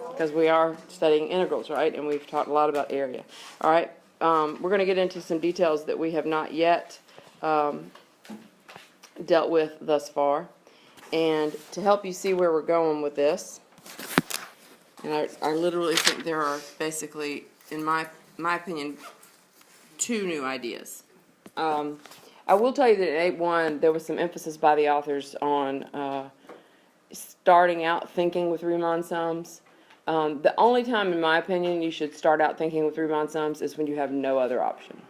Because we are studying integrals, right? And we've talked a lot about area. All right. We're going to get into some details that we have not yet dealt with thus far. And to help you see where we're going with this, and I literally think there are basically, in my opinion, two new ideas. I will tell you that in 8.1 there was some emphasis by the authors on starting out thinking with Riemann sums. The only time, in my opinion, you should start out thinking with Riemann sums is when you have no other option.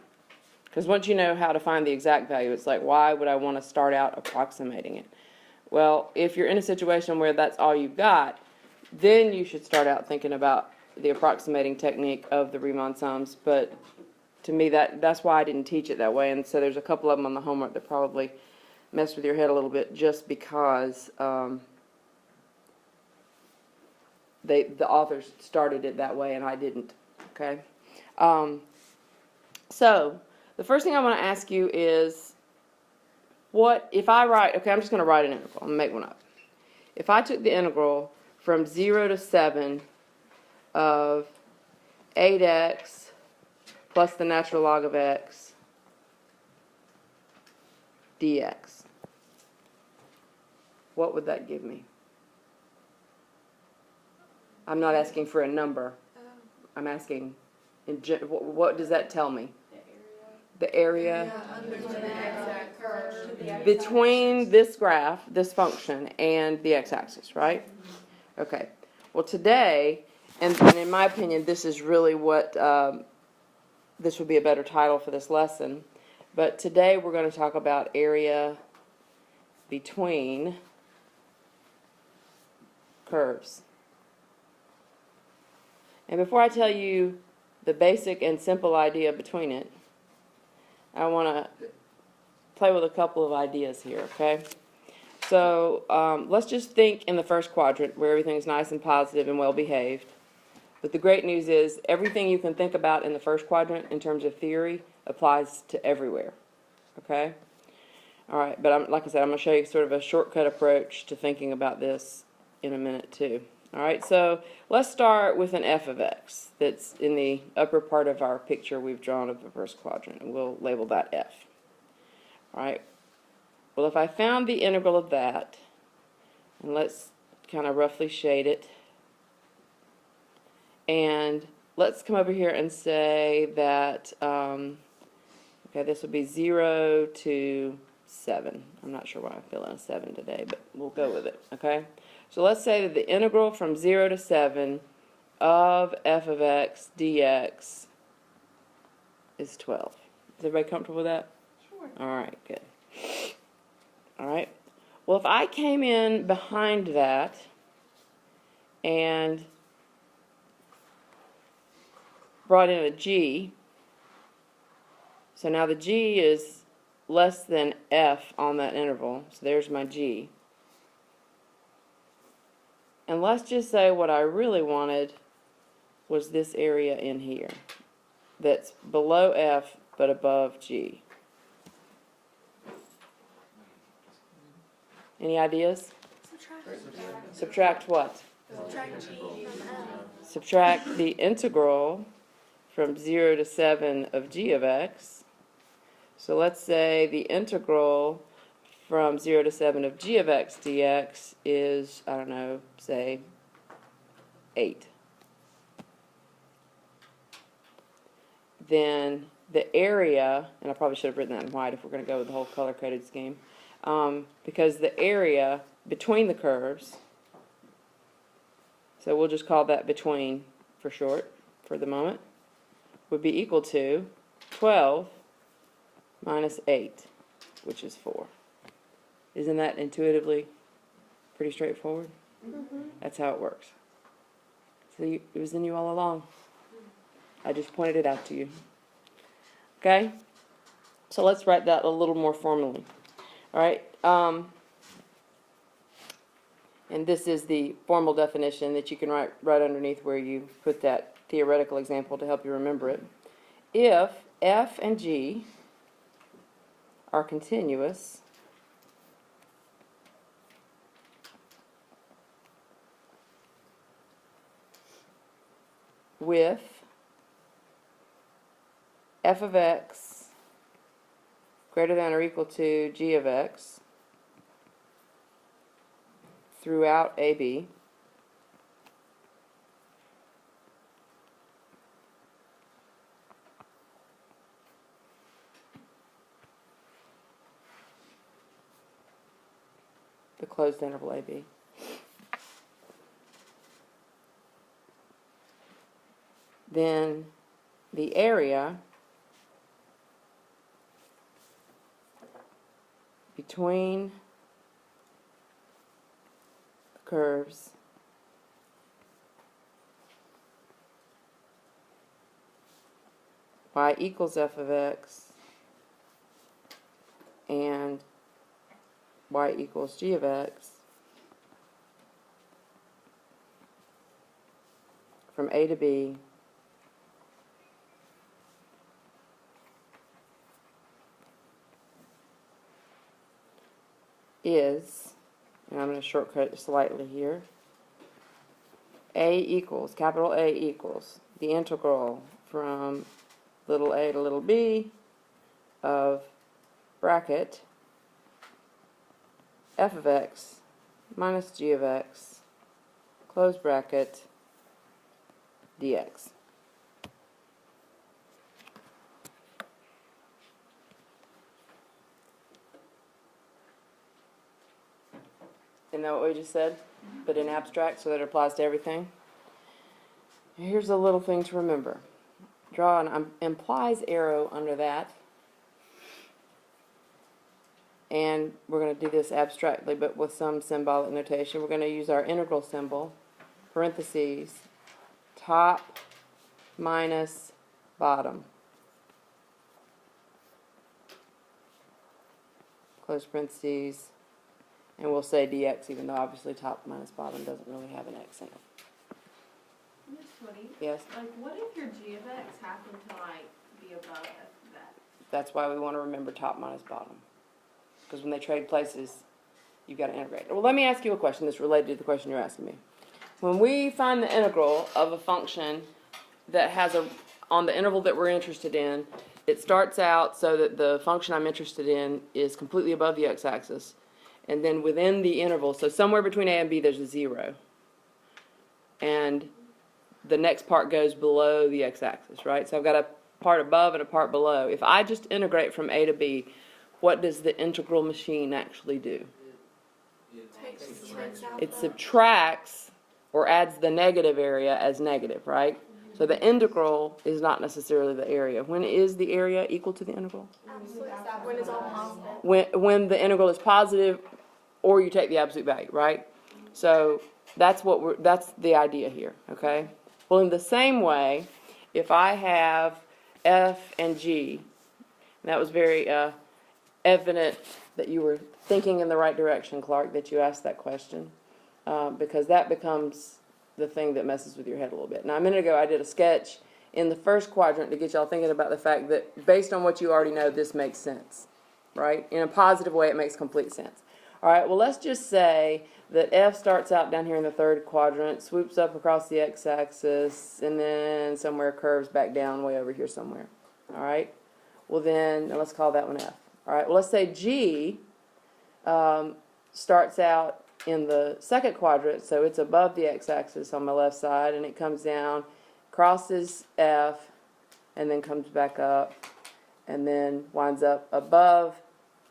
Because once you know how to find the exact value, it's like, why would I want to start out approximating it? Well, if you're in a situation where that's all you've got, then you should start out thinking about the approximating technique of the Riemann sums. But to me, that's why I didn't teach it that way. And so there's a couple of them on the homework that probably mess with your head a little bit just because the authors started it that way and I didn't. Okay? So the first thing I want to ask you is, what if I write, okay, I'm just going to write an integral. I'm going to make one up. If I took the integral from 0 to 7 of 8x plus the natural log of x dx, what would that give me? I'm not asking for a number. I'm asking, what does that tell me? The area between this graph, this function, and the x-axis, right? Okay. Well, today, and in my opinion, this is really what, this would be a better title for this lesson, but today we're going to talk about area between curves. And before I tell you the basic and simple idea between it, I want to play with a couple of ideas here, okay? So let's just think in the first quadrant where everything's nice and positive and well behaved. But the great news is everything you can think about in the first quadrant in terms of theory applies to everywhere, okay? All right, but like I said, I'm going to show you sort of a shortcut approach to thinking about this in a minute too. All right, so let's start with an f of x that's in the upper part of our picture we've drawn of the first quadrant, and we'll label that f. All right, well, if I found the integral of that, and let's kind of roughly shade it, and let's come over here and say that, okay, this would be 0 to 7. I'm not sure why I'm feeling a 7 today, but we'll go with it, okay? So let's say that the integral from 0 to 7 of f of x dx is 12. Is everybody comfortable with that? Sure. All right, good. All right. Well, if I came in behind that and brought in a g, so now the g is less than f on that interval, so there's my g. And let's just say what I really wanted was this area in here that's below f but above g. Any ideas? Subtract what? Subtract g from f. Subtract the integral from 0 to 7 of g of x. So let's say the integral from 0 to 7 of g of x dx is, I don't know, say 8. Then the area, and I probably should have written that in white if we're going to go with the whole color-coded scheme, because the area between the curves, so we'll just call that between for short for the moment, would be equal to 12 minus 8, which is 4. Isn't that intuitively pretty straightforward? Mm-hmm. That's how it works. So it was in you all along. I just pointed it out to you. Okay? So let's write that a little more formally. All right? And this is the formal definition that you can write right underneath where you put that theoretical example to help you remember it. If f and g are continuous, with f of x greater than or equal to g of x throughout AB. The closed interval AB. Then the area between the curves y equals f of x and y equals g of x from A to B is, and I'm going to shortcut it slightly here, A equals, capital A equals, the integral from little a to little b of bracket f of x minus g of x, close bracket, dx. Isn't that what we just said? But in abstract, so that it applies to everything. Here's a little thing to remember. Draw an implies arrow under that. And we're going to do this abstractly, but with some symbolic notation. We're going to use our integral symbol, parentheses, top minus bottom. Close parentheses. And we'll say dx, even though obviously top minus bottom doesn't really have an x in it. Miss Twitty, Yes? like, what if your g of x happened to, like, be above f of x? That's why we want to remember top minus bottom. Because when they trade places, you've got to integrate. Well, let me ask you a question that's related to the question you're asking me. When we find the integral of a function that has on the interval that we're interested in, it starts out so that the function I'm interested in is completely above the x-axis. And then within the interval, so somewhere between a and b, there's a 0. And the next part goes below the x-axis, right? So I've got a part above and a part below. If I just integrate from a to b, what does the integral machine actually do? It subtracts or adds the negative area as negative, right? So the integral is not necessarily the area. When is the area equal to the integral? When it's all positive. When the integral is positive, or you take the absolute value, right? So that's that's the idea here, okay? Well, in the same way, if I have f and g, and that was very evident that you were thinking in the right direction, Clark, that you asked that question, because that becomes the thing that messes with your head a little bit. Now, a minute ago, I did a sketch in the first quadrant to get y'all thinking about the fact that based on what you already know, this makes sense, right? In a positive way, it makes complete sense. All right, well, let's just say that f starts out down here in the third quadrant, swoops up across the x-axis, and then somewhere curves back down way over here somewhere. All right, well then, let's call that one f. All right, well, let's say g starts out in the second quadrant, so it's above the x-axis on my left side, and it comes down, crosses f, and then comes back up, and then winds up above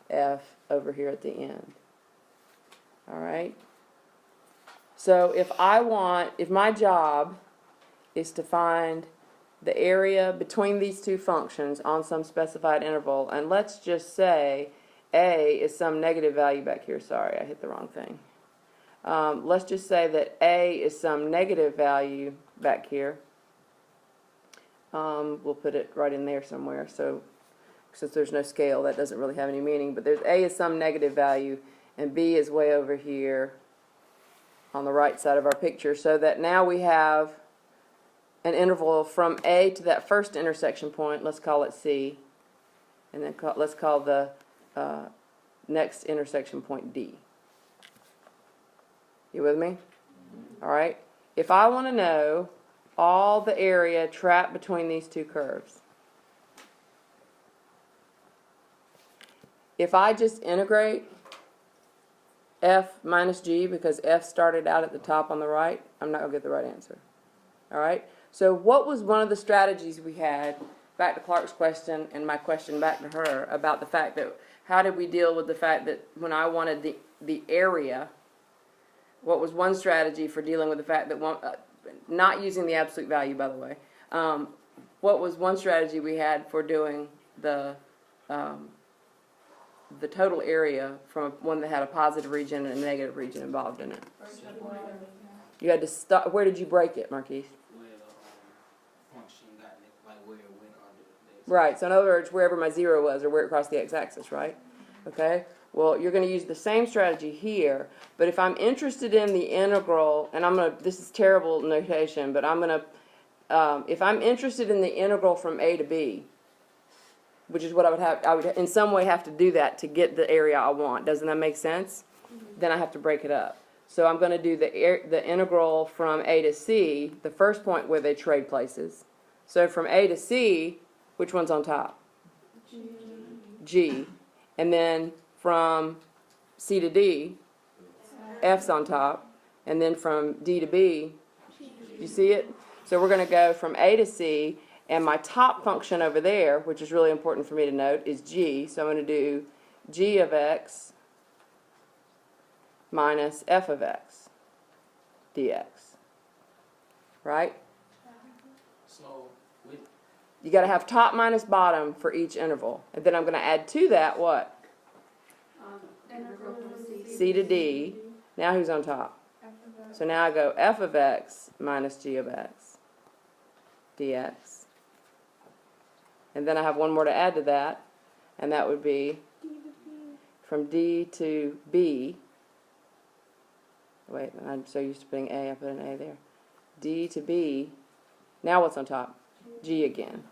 f over here at the end. All right? So if my job is to find the area between these two functions on some specified interval, and let's just say a is some negative value back here. Sorry, I hit the wrong thing. Let's just say that a is some negative value back here. We'll put it right in there somewhere. So since there's no scale, that doesn't really have any meaning. But there's a is some negative value, and b is way over here on the right side of our picture. So that now we have an interval from a to that first intersection point. Let's call it c. And then let's call the next intersection point d. You with me? All right. If I want to know all the area trapped between these two curves. If I just integrate f minus g, because f started out at the top on the right, I'm not going to get the right answer. All right? So what was one of the strategies we had, back to Clark's question and my question back to her, about the fact that, how did we deal with the fact that when I wanted the area, what was one strategy for dealing with the fact that one, not using the absolute value, by the way, what was one strategy we had for doing the total area from one that had a positive region and a negative region involved in it? You had to stop. Where did you break it, Marquise? Where the function got like where it went under the x. Right. So in other words, wherever my 0 was, or where it crossed the x-axis, right? Okay. Well, you're going to use the same strategy here, but if I'm interested in the integral, and this is terrible notation, but I'm going to, if I'm interested in the integral from a to b, which is what I would in some way have to do that to get the area I want. Doesn't that make sense? Mm-hmm. Then I have to break it up. So I'm going to do the integral from a to c, the first point where they trade places. So from a to c, which one's on top? G. And then from c to d, f's on top. And then from d to b, you see it? So we're going to go from a to c. And my top function over there, which is really important for me to note, is g. So I'm going to do g of x minus f of x dx. Right? So with You got to have top minus bottom for each interval. And then I'm going to add to that what? C to d. Now who's on top? So now I go f of x minus g of x dx. And then I have one more to add to that, and that would be from D to B. Wait, I'm so used to putting A, I put an A there. D to B. Now what's on top? G again.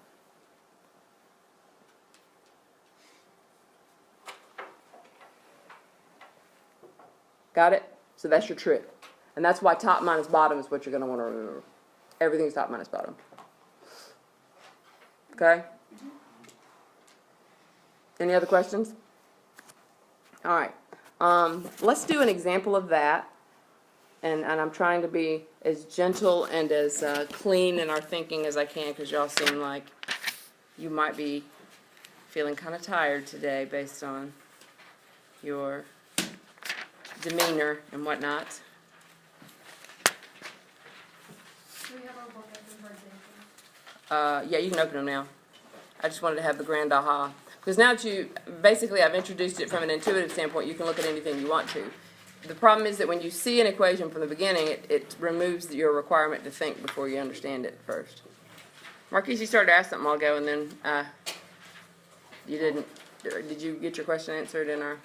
Got it? So that's your trick. And that's why top minus bottom is what you're going to want to remember. Everything's top minus bottom. Okay? Any other questions? All right. Let's do an example of that. And I'm trying to be as gentle and as clean in our thinking as I can, because y'all seem like you might be feeling kind of tired today based on your demeanor and whatnot. Do we have our book open for example? Yeah, you can open them now. I just wanted to have the grand aha. Because now that basically I've introduced it from an intuitive standpoint, you can look at anything you want to. The problem is that when you see an equation from the beginning, it removes your requirement to think before you understand it first. Marquise, you started to ask something a while ago, and then you didn't. Did you get your question answered in our?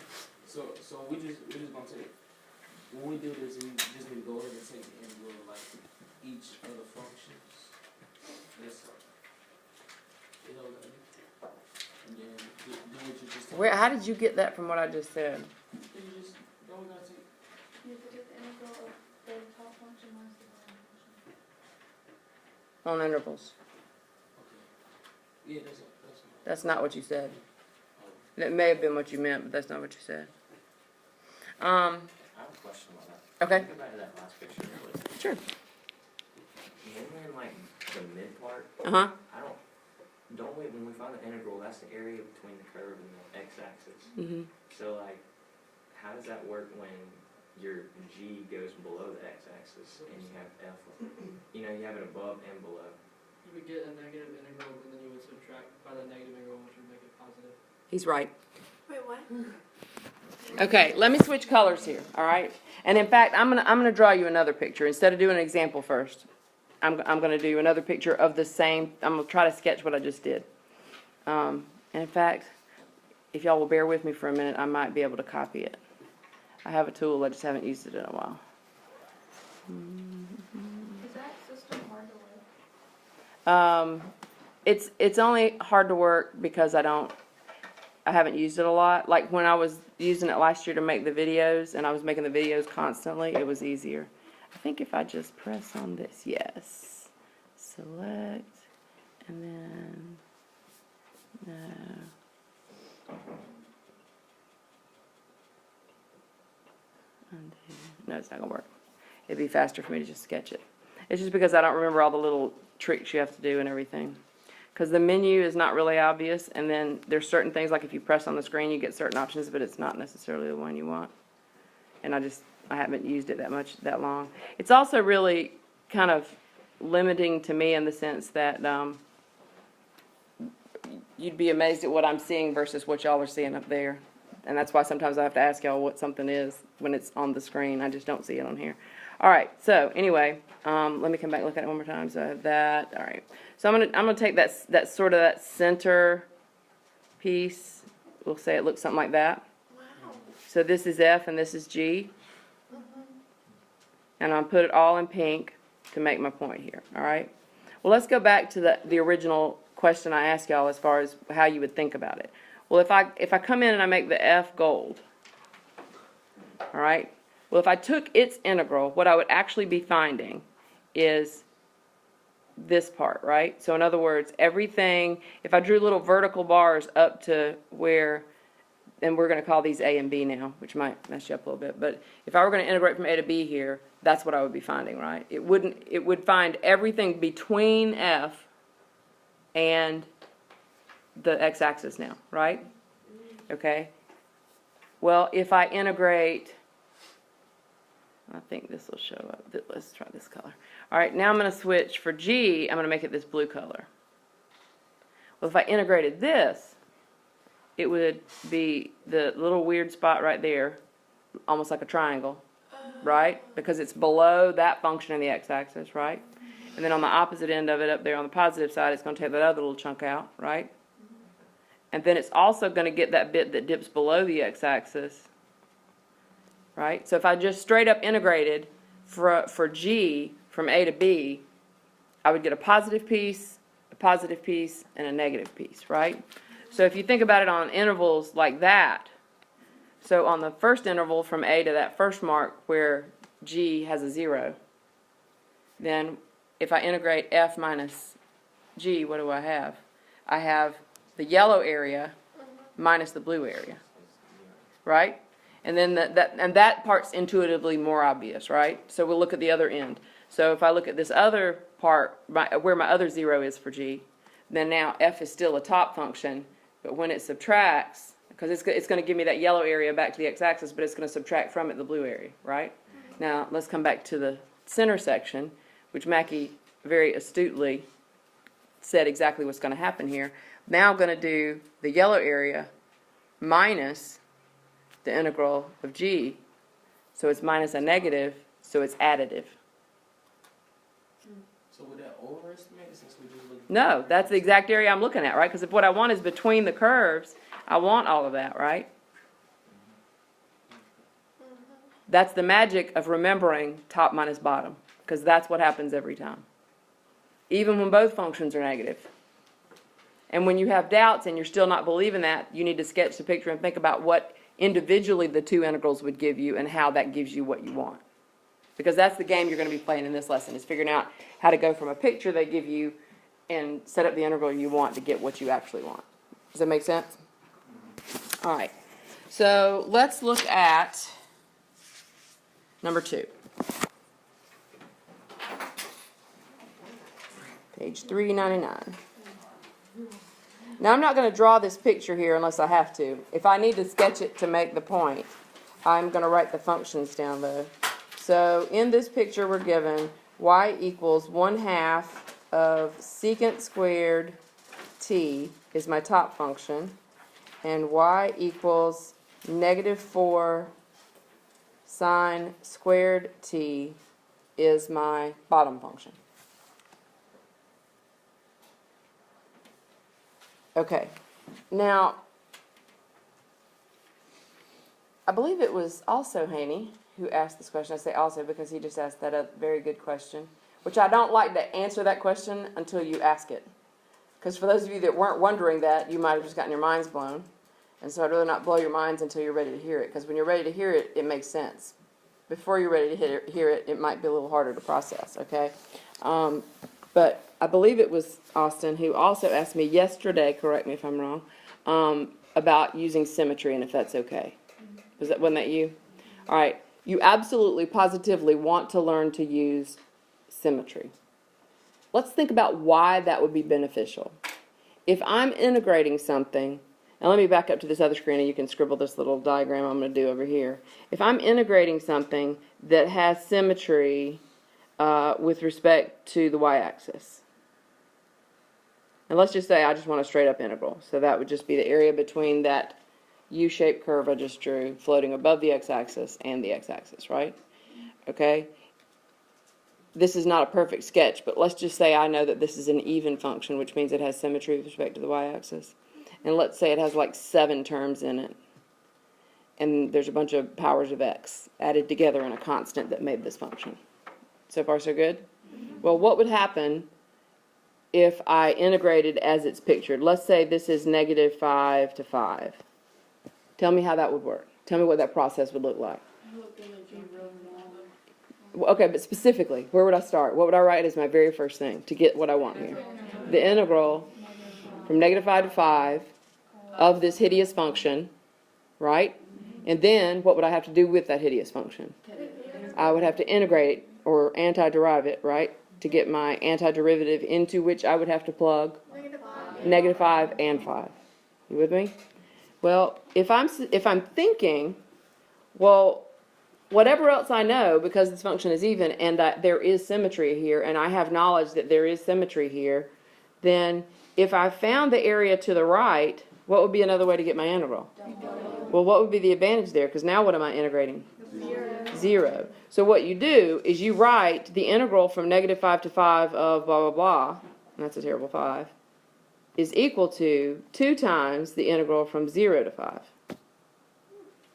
so we're just gonna take, when we do this, we just need to go ahead and take the integral of like each of the functions. That's you know, and then do what you just told How did you get that from what I just said? me. You just don't gotta take. You have to get the integral of the top function minus the bottom function. On intervals. Okay. Yeah, that's That's not what you said. That may have been what you meant, but that's not what you said. I have a question about that. Okay. Go back to that last picture really. Sure. When we're in like the mid part, Uh-huh. don't we, when we find the integral, that's the area between the curve and the x-axis. Mm-hmm. So like, how does that work when your g goes below the x-axis and you have f? You know, you have it above and below. You would get a negative integral, and then you would subtract by the negative integral, which would make it positive. He's right. Wait, what? Okay, let me switch colors here, all right? And in fact, I'm gonna draw you another picture. Instead of doing an example first, I'm gonna do another picture of the same. I'm gonna try to sketch what I just did. And in fact, if y'all will bear with me for a minute, I might be able to copy it. I have a tool, I just haven't used it in a while. Is that system hard to work? It's only hard to work because I haven't used it a lot. Like when I was using it last year to make the videos, and I was making the videos constantly, it was easier. I think if I just press on this, yes. select, and then, no. Undo. No, it's not gonna work. It'd be faster for me to just sketch it. It's just because I don't remember all the little tricks you have to do and everything. Because the menu is not really obvious, and then there's certain things, like if you press on the screen, you get certain options, but it's not necessarily the one you want. And I haven't used it that long. It's also really kind of limiting to me in the sense that you'd be amazed at what I'm seeing versus what y'all are seeing up there. And that's why sometimes I have to ask y'all what something is when it's on the screen. I just don't see it on here. All right, so anyway, let me come back and look at it one more time. So I have that. All right. So I'm gonna take that sort of that center piece. We'll say it looks something like that. Wow. So this is F and this is G. And I'll put it all in pink to make my point here. All right. Well, let's go back to the original question I asked y'all as far as how you would think about it. Well, if I come in and I make the F gold, all right. Well, if I took its integral, what I would actually be finding is this part, right? So in other words, everything, if I drew little vertical bars up to where, and we're going to call these A and B now, which might mess you up a little bit, but if I were going to integrate from A to B here, that's what I would be finding, right? It would find everything between F and the x-axis now, right? Okay. Well, if I integrate, I think this will show up. Let's try this color. All right, now I'm going to switch for G. I'm going to make it this blue color. Well, if I integrated this, it would be the little weird spot right there, almost like a triangle, right? Because it's below that function in the x-axis, right? And then on the opposite end of it, up there on the positive side, it's going to take that other little chunk out, right? And then it's also going to get that bit that dips below the x-axis, right? So if I just straight up integrated for G from A to B, I would get a positive piece, and a negative piece, right? So if you think about it on intervals like that, so on the first interval from A to that first mark where G has a 0, then if I integrate F minus G, what do I have? I have the yellow area minus the blue area, right? And then that part's intuitively more obvious, right? So we'll look at the other end. So if I look at this other part, where my other 0 is for G, then now F is still a top function, but when it subtracts, because it's going to give me that yellow area back to the x-axis, but it's going to subtract from it the blue area, right? Now let's come back to the center section, which Mackie very astutely said exactly what's going to happen here. Now I'm going to do the yellow area minus the integral of G, so it's minus a negative, so it's additive. So would that overestimate it since we just looked? No, that's the exact area I'm looking at, right? Because if what I want is between the curves, I want all of that, right? That's the magic of remembering top minus bottom, because that's what happens every time, even when both functions are negative. And when you have doubts and you're still not believing that, you need to sketch the picture and think about what individually the two integrals would give you and how that gives you what you want. Because that's the game you're going to be playing in this lesson, is figuring out how to go from a picture they give you and set up the integral you want to get what you actually want. Does that make sense? All right. So let's look at number 2. Page 399. Now I'm not going to draw this picture here unless I have to. If I need to sketch it to make the point, I'm going to write the functions down though. So in this picture we're given y equals 1/2 of secant squared t is my top function, and y equals -4 sine squared t is my bottom function. Okay, now, I believe it was also Haney who asked this question. I say also because he just asked that a very good question, which I don't like to answer that question until you ask it. Because for those of you that weren't wondering that, you might have just gotten your minds blown. And so I'd rather not blow your minds until you're ready to hear it, because when you're ready to hear it, it makes sense. Before you're ready to hear it, it might be a little harder to process, okay? But I believe it was Austin who also asked me yesterday, correct me if I'm wrong, about using symmetry and if that's okay. Wasn't that you? All right. You absolutely, positively want to learn to use symmetry. Let's think about why that would be beneficial. If I'm integrating something, and let me back up to this other screen and you can scribble this little diagram I'm going to do over here. If I'm integrating something that has symmetry with respect to the y-axis, and let's just say I just want a straight up integral. So that would just be the area between that U-shaped curve I just drew floating above the x-axis and the x-axis, right? Okay? This is not a perfect sketch, but let's just say I know that this is an even function, which means it has symmetry with respect to the y-axis. And let's say it has like 7 terms in it. And there's a bunch of powers of x added together in a constant that made this function. So far, so good? Well, what would happen if I integrated as it's pictured? Let's say this is negative 5 to 5. Tell me how that would work. Tell me what that process would look like. Okay, but specifically, where would I start? What would I write as my very first thing to get what I want here? The integral from negative 5 to 5 of this hideous function, right? And then what would I have to do with that hideous function? I would have to integrate it or antiderive it, right? To get my antiderivative into which I would have to plug negative 5 and 5. You with me? Well, if I'm thinking, well, whatever else I know, because this function is even and that there is symmetry here, and I have knowledge that there is symmetry here, then if I found the area to the right, what would be another way to get my integral? Well, what would be the advantage there? Because now what am I integrating? 0. So what you do is you write the integral from negative 5 to 5 of blah, blah, blah, and that's a terrible 5, is equal to 2 times the integral from 0 to 5.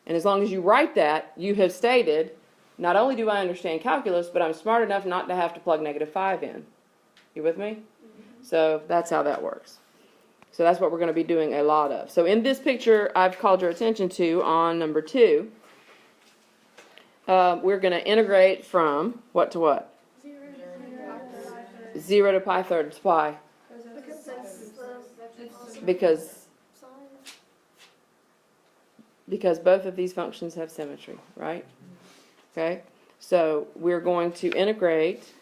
And as long as you write that, you have stated, not only do I understand calculus, but I'm smart enough not to have to plug negative 5 in. You with me? So that's how that works. So that's what we're going to be doing a lot of. So in this picture I've called your attention to on number 2, we're going to integrate from what to what? 0 to pi thirds pi. Because both of these functions have symmetry, right? Okay, so we're going to integrate.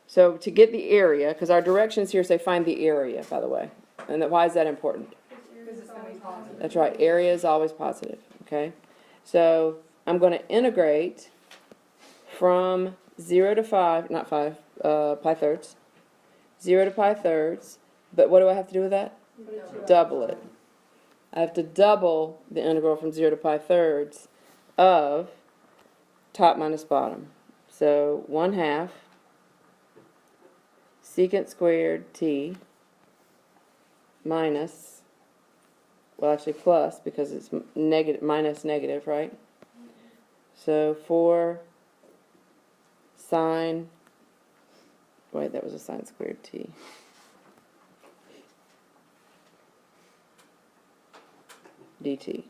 So to get the area, because our directions here say find the area, by the way. And why is that important? That's right, area is always positive, okay? So I'm going to integrate from 0 to 5, not 5, pi thirds. 0 to pi thirds, but what do I have to do with that? Double it. I have to double the integral from 0 to pi thirds of top minus bottom. So 1/2 secant squared t minus, well actually plus because it's negative minus negative, right? So 4 sine, wait, that was a sine squared t. dt.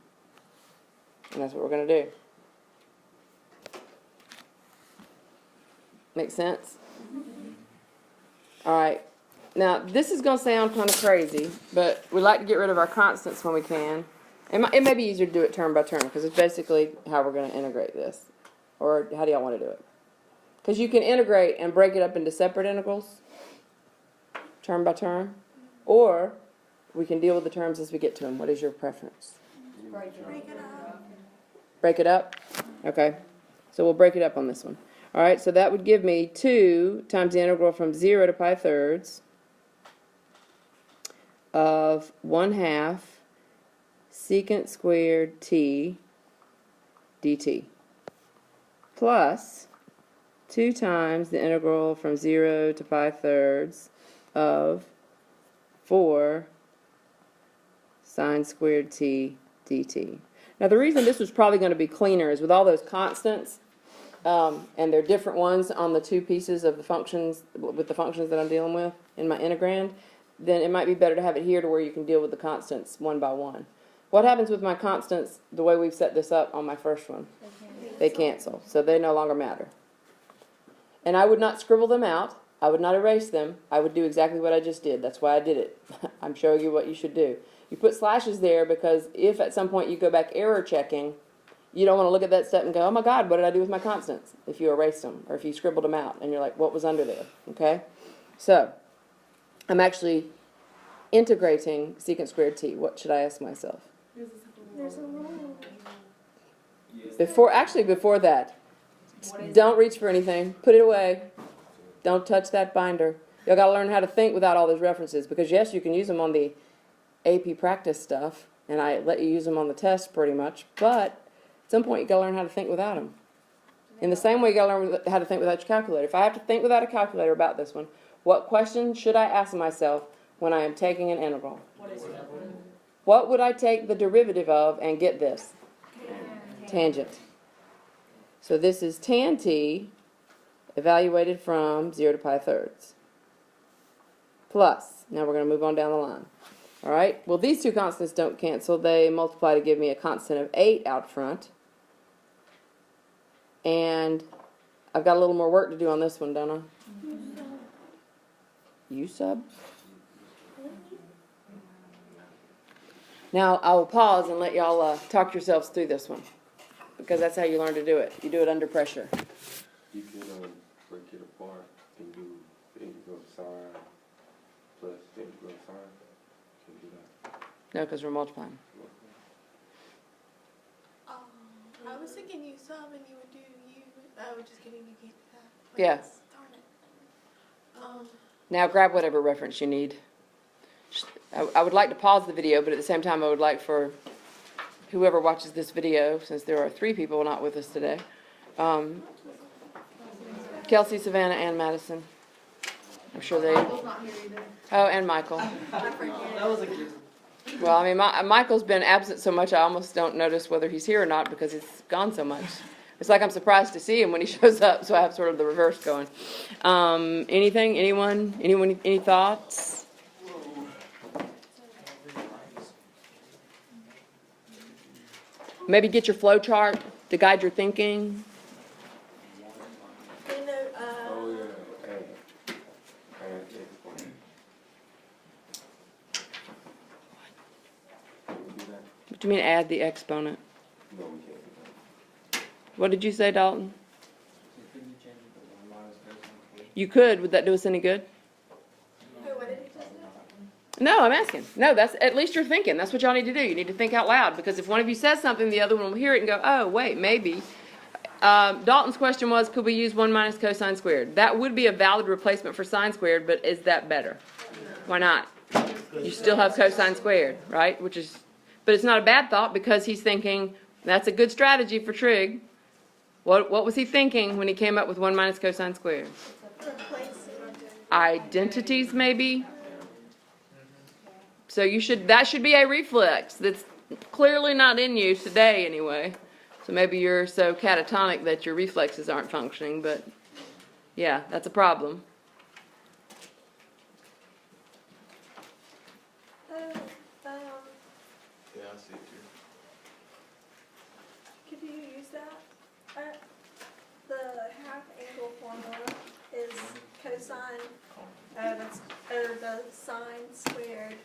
And that's what we're going to do. Make sense? Alright. Now, this is going to sound kind of crazy, but we like to get rid of our constants when we can. It may be easier to do it term by term, because it's basically how we're going to integrate this. Or how do y'all want to do it? Because you can integrate and break it up into separate integrals, term by term, or we can deal with the terms as we get to them. What is your preference? Break it up. Break it up? Okay. So we'll break it up on this one. All right, so that would give me 2 times the integral from 0 to pi thirds of 1/2 secant squared t dt plus 2 times the integral from 0 to pi thirds of 4 sine squared t dt. Now the reason this was probably going to be cleaner is with all those constants, and they're different ones on the 2 pieces of the functions, with the functions that I'm dealing with in my integrand, then it might be better to have it here to where you can deal with the constants one by one. What happens with my constants, the way we've set this up on my first one? They cancel, so they no longer matter. And I would not scribble them out, I would not erase them. I would do exactly what I just did. That's why I did it. I'm showing you what you should do. You put slashes there because if at some point you go back error checking, you don't want to look at that step and go, oh my God, what did I do with my constants? If you erased them or if you scribbled them out and you're like, what was under there? Okay? So, I'm actually integrating secant squared t. What should I ask myself? There's a rule. Before that, don't reach for anything. Put it away. Don't touch that binder. Y'all got to learn how to think without all those references because, yes, you can use them on the AP practice stuff, and I let you use them on the test pretty much, but at some point you got to learn how to think without them. In the same way you got to learn how to think without your calculator. If I have to think without a calculator about this one, what question should I ask myself when I am taking an integral? What would I take the derivative of and get this? Tangent. So this is tan t evaluated from 0 to pi thirds. Plus, now we're going to move on down the line. All right, well, these two constants don't cancel. They multiply to give me a constant of 8 out front. And I've got a little more work to do on this one, don't I? U sub? Now, I will pause and let y'all talk yourselves through this one. Because that's how you learn to do it. You do it under pressure. You can break it apart and do the integral sine plus the integral sine. Can you do that? No, because we're multiplying. I was thinking you sub and you would do you. I would just kidding, you can't do that. Like Yeah. this. Darn it. Now grab whatever reference you need. I would like to pause the video, but at the same time I would like for whoever watches this video, since there are 3 people not with us today, Kelsey, Savannah, and Madison. I'm sure they... Michael's not here either. Oh, and Michael. That was a given. Well, I mean, Michael's been absent so much I almost don't notice whether he's here or not because he's gone so much. It's like I'm surprised to see him when he shows up, so I have sort of the reverse going. Anything? Anyone? Any thoughts? Maybe get your flow chart to guide your thinking. You know, Oh yeah, add exponent. Can we do that? What do you mean add the exponent? No, we can't do that. What did you say, Dalton? Couldn't you change it to 1 minus cosine? You could. Would that do us any good? who, what did you just say? No, I'm asking. No, that's at least you're thinking. That's what y'all need to do. You need to think out loud because if one of you says something, the other one will hear it and go, oh, wait, maybe. Dalton's question was, could we use 1 minus cosine squared? That would be a valid replacement for sine squared, but is that better? Why not? You still have cosine squared, right? But it's not a bad thought because he's thinking, that's a good strategy for trig. What was he thinking when he came up with 1 minus cosine squared? Replacing. Identities, maybe? So that should be a reflex that's clearly not in you today anyway. So maybe you're so catatonic that your reflexes aren't functioning, but yeah, that's a problem. Yeah, I see it too. Could you use that? The half angle formula is cosine, the sine squared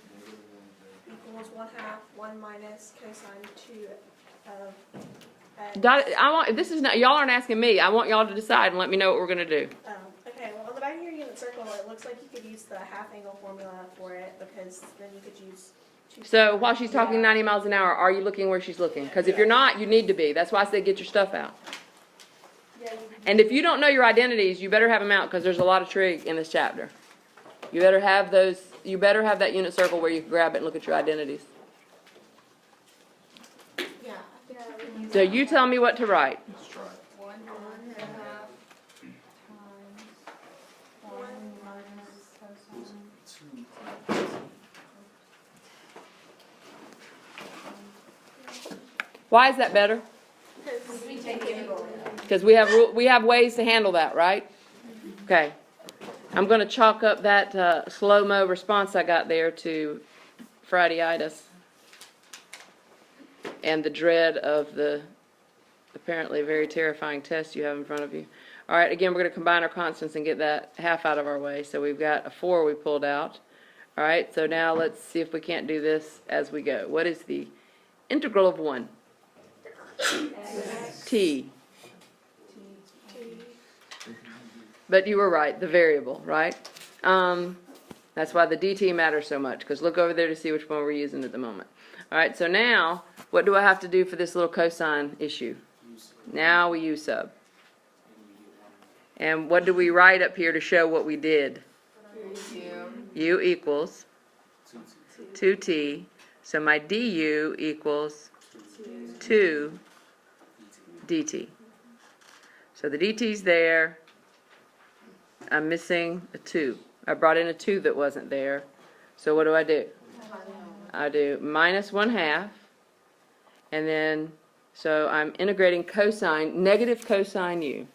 equals 1/2, 1 minus cosine 2 of x. This is not, y'all aren't asking me. I want y'all to decide and let me know what we're gonna do. Okay, well, on the back of your unit circle, it looks like you could use the half angle formula for it because then you could use. So while she's talking 90 miles an hour, are you looking where she's looking? Because if you're not, you need to be. That's why I say get your stuff out. Yeah, And if you don't know your identities, you better have them out because there's a lot of trig in this chapter. You better have those. You better have that unit circle where you can grab it and look at your identities. yeah, I think you could use So you tell me what to write. Let's try it. 1 half times 1 minus cosine. Why is that better? because We take the integral. Because we have ways to handle that, right? Okay. I'm going to chalk up that slow-mo response I got there to Friday-itis and the dread of the apparently very terrifying test you have in front of you. All right, again, we're going to combine our constants and get that half out of our way. So we've got a 4 we pulled out. All right, so now let's see if we can't do this as we go. What is the integral of 1? T. But you were right, the variable, right? That's why the dt matters so much, because look over there to see which one we're using at the moment. All right, so now, what do I have to do for this little cosine issue? Now we use sub. And what do we write up here to show what we did? U equals 2t. So my du equals 2 dt. So the dt's there. I'm missing a 2. I brought in a 2 that wasn't there. So what do? I do minus 1/2. And then, so I'm integrating cosine, negative cosine u.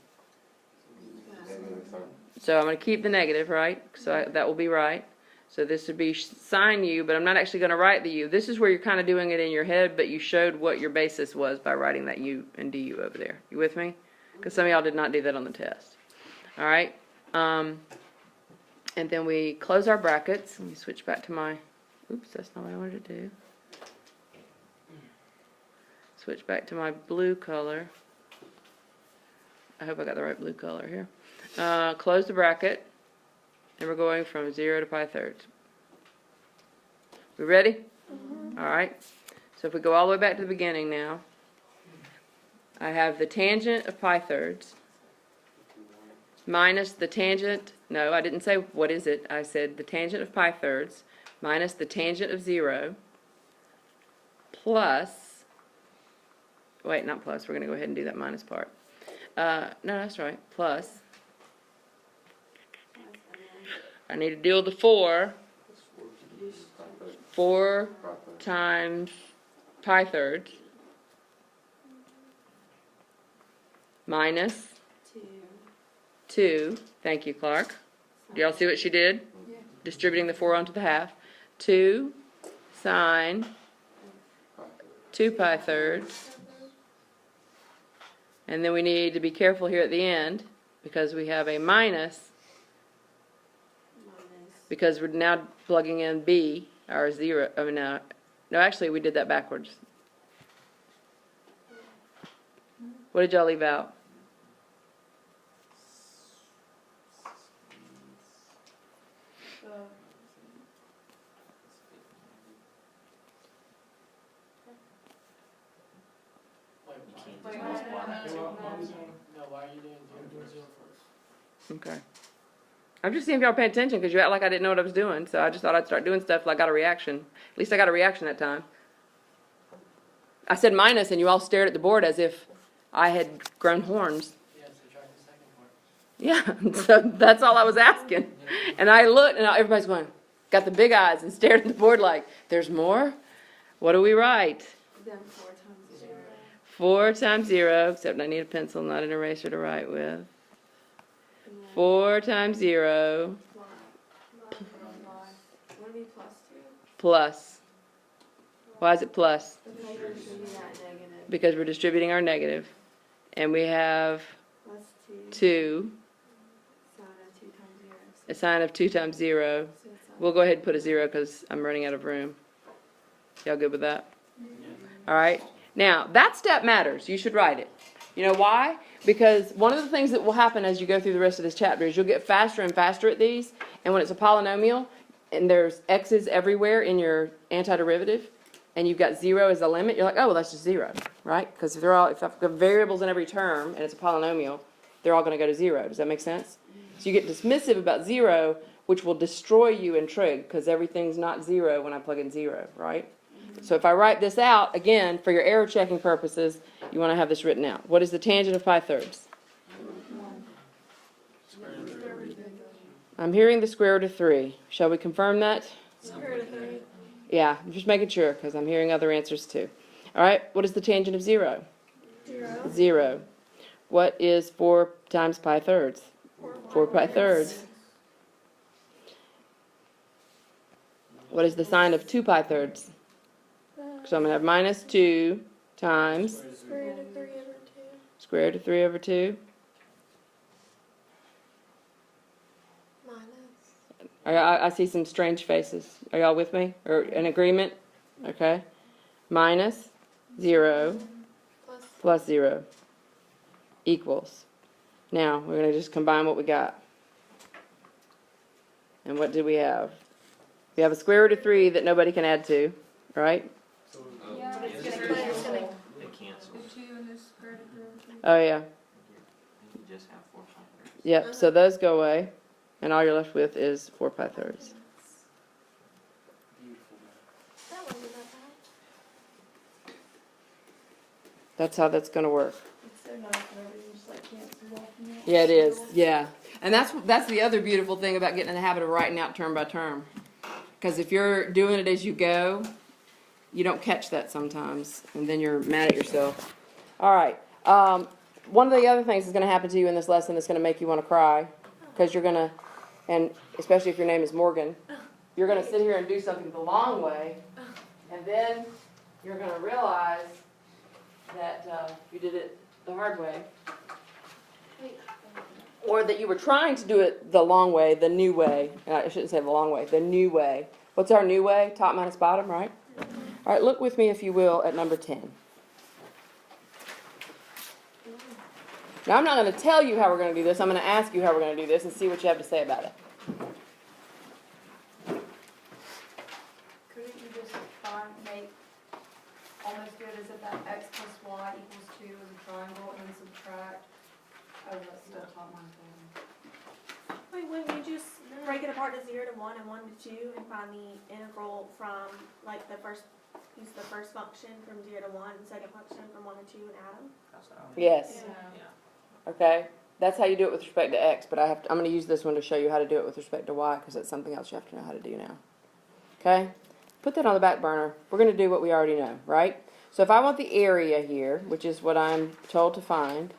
So I'm going to keep the negative, right? So that will be right. So this would be sine u, but I'm not actually going to write the u. This is where you're kind of doing it in your head, but you showed what your basis was by writing that u and du over there. You with me? Because some of y'all did not do that on the test. All right. And then we close our brackets. Let me switch back to my, oops, that's not what I wanted to do. Switch back to my blue color. I hope I got the right blue color here. Close the bracket, and we're going from 0 to pi thirds. We ready? All right. So if we go all the way back to the beginning now, I have the tangent of pi thirds minus the tangent, no, I didn't say what is it. I said the tangent of pi thirds minus the tangent of 0 plus, wait, not plus, we're going to go ahead and do that minus part. No, that's right, plus, I need to deal with the 4. 4 times pi thirds minus 2. Thank you, Clark. Do y'all see what she did? Yeah. Distributing the 4 onto the half. 2 sine 2 pi thirds. And then we need to be careful here at the end because we have a minus because we're now plugging in b, or 0. I mean, no, actually we did that backwards. What did y'all leave out? Why are you doing 0 first? Okay. I'm just seeing if y'all pay attention because you act like I didn't know what I was doing. So I just thought I'd start doing stuff till I got a reaction. At least I got a reaction that time. I said minus and you all stared at the board as if I had grown horns. Yeah, subtract the second part. Yeah, so that's all I was asking. And I looked and everybody's going, got the big eyes and stared at the board like, there's more? What do we write? Then 4 times 0. 4 times 0, except I need a pencil, not an eraser to write with. 4 times 0 Would it be plus 2? plus. Why is it plus? Because you're distributing that negative. Because we're distributing our negative. And we have Plus 2, sine of 2 times 0. a sine of 2 times 0. So it's We'll go ahead and put a 0 because I'm running out of room. Y'all good with that? All right. Now, that step matters. You should write it. You know why? Because one of the things that will happen as you go through the rest of this chapter is you'll get faster and faster at these. And when it's a polynomial and there's x's everywhere in your antiderivative and you've got 0 as a limit, you're like, oh, well, that's just 0, right? Because if I've got variables in every term and it's a polynomial, they're all going to go to 0. Does that make sense? So you get dismissive about 0, which will destroy you in trig because everything's not 0 when I plug in 0, right? So if I write this out, again, for your error checking purposes, you want to have this written out. What is the tangent of pi thirds? I'm hearing the square root of 3. Shall we confirm that? square root of 3. Yeah, I'm just making sure because I'm hearing other answers too. All right, what is the tangent of 0? 0. 0. What is 4 times pi thirds? 4 pi thirds. What is the sine of 2 pi thirds? So I'm going to have minus 2 times Square root of 3 over 2. square root of 3 over 2. I see some strange faces. Are y'all with me? Or in agreement? Okay. Minus 0 plus 0 equals. Now, we're going to just combine what we got. And what did we have? We have a square root of 3 that nobody can add to, right? Yeah, But it's it's gonna gonna cancel. They cancel. The 2 and the square root of 3. Oh, yeah. You just have 4 pi thirds. Yep, so those go away. And all you're left with is 4 pi thirds. Beautiful, man. That wasn't that bad. That's how that's going to work. It's so nice whenever you just like cancel off. and you Yeah, it is. don't- Yeah. And that's the other beautiful thing about getting in the habit of writing out term by term. Because if you're doing it as you go, you don't catch that sometimes, and then you're mad at yourself. All right. One of the other things that's going to happen to you in this lesson is going to make you want to cry, because you're going to, and especially if your name is Morgan, you're going to sit here and do something the long way, and then you're going to realize that you did it the hard way. Or that you were trying to do it the long way, the new way. I shouldn't say the long way, the new way. What's our new way? Top minus bottom, right? All right, look with me, if you will, at number 10. Now, I'm not going to tell you how we're going to do this. I'm going to ask you how we're going to do this and see what you have to say about it. Couldn't you just make, almost do it as if that x plus y equals 2 is a triangle and then subtract? Oh, that's still top minus bottom. Wait, wouldn't you just break it apart to 0 to 1 and 1 to 2 and find the integral from, like, use the first function from 0 to 1, the second function from 1 to 2 and add them? That's what I Yes. Yeah. Okay. That's how you do it with respect to x, but I'm going to use this one to show you how to do it with respect to y, because that's something else you have to know how to do now. Okay? Put that on the back burner. We're going to do what we already know, right? So if I want the area here, which is what I'm told to find,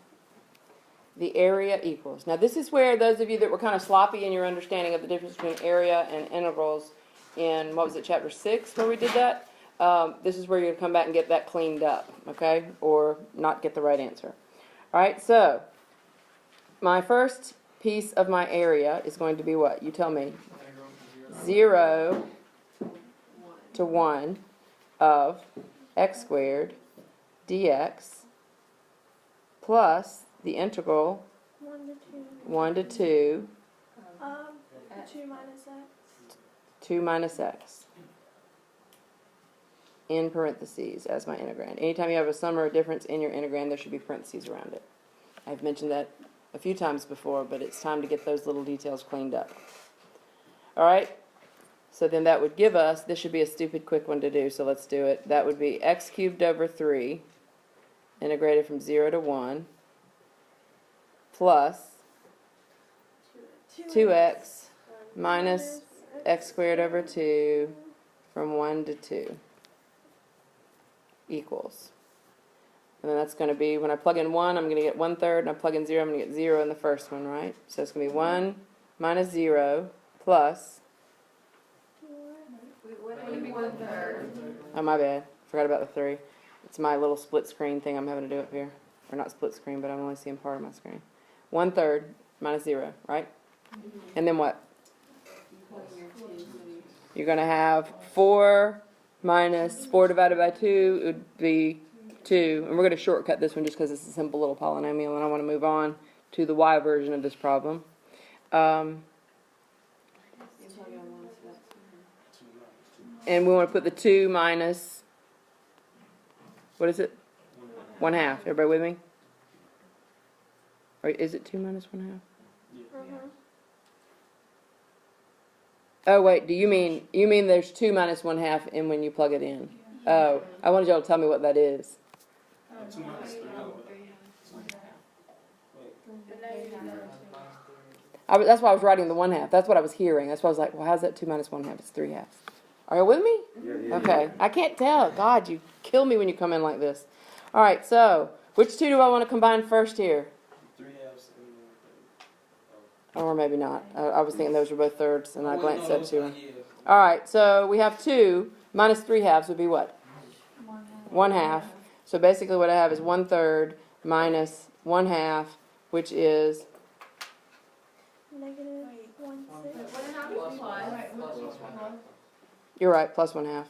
the area equals. Now this is where those of you that were kind of sloppy in your understanding of the difference between area and integrals in, what was it, chapter 6 where we did that? This is where you're going to come back and get that cleaned up, okay? Or not get the right answer. All right, so my first piece of my area is going to be what? You tell me. 0 to 1 of x squared dx plus the integral 1 to 2. 1 to 2, 2 minus x. 2 minus x in parentheses as my integrand. Anytime you have a sum or a difference in your integrand, there should be parentheses around it. I've mentioned that a few times before, but it's time to get those little details cleaned up. All right? So then that would give us, this should be a stupid quick one to do, so let's do it. That would be x cubed over 3, integrated from 0 to 1, plus 2x minus x squared over 2 from 1 to 2 equals. And then that's going to be, when I plug in 1, I'm going to get 1/3, and I plug in 0, I'm going to get 0 in the first one, right? So it's going to be 1 minus 0 plus, Wouldn't it be 1/3? oh my bad, forgot about the 3. It's my little split screen thing I'm having to do up here. Or not split screen, but I'm only seeing part of my screen. 1/3 minus 0, right? And then what? You're going to have 4 minus 4 divided by 2 would be 2. And we're going to shortcut this one just because it's a simple little polynomial, and I want to move on to the y version of this problem. And we want to put the 2 minus, what is it? 1/2. Everybody with me? Or is it 2 minus 1/2? Oh wait, do you mean there's 2 minus 1/2 in when you plug it in? Oh, I wanted y'all to tell me what that is. 2 minus 3. That's why I was writing the 1/2. That's what I was hearing. That's why I was like, well, how's that 2 minus 1/2? It's 3/2. Are you with me? Yeah. Okay. I can't tell. God, you kill me when you come in like this. All right, so which two do I want to combine first here? 3 halves and 1/3. Or maybe not. I was thinking those were both thirds, and I glanced up to them. Yeah. All right, so we have 2 minus 3/2 would be what? 1/2. So basically what I have is 1/3 minus 1/2, which is Negative You're right, plus 1/2.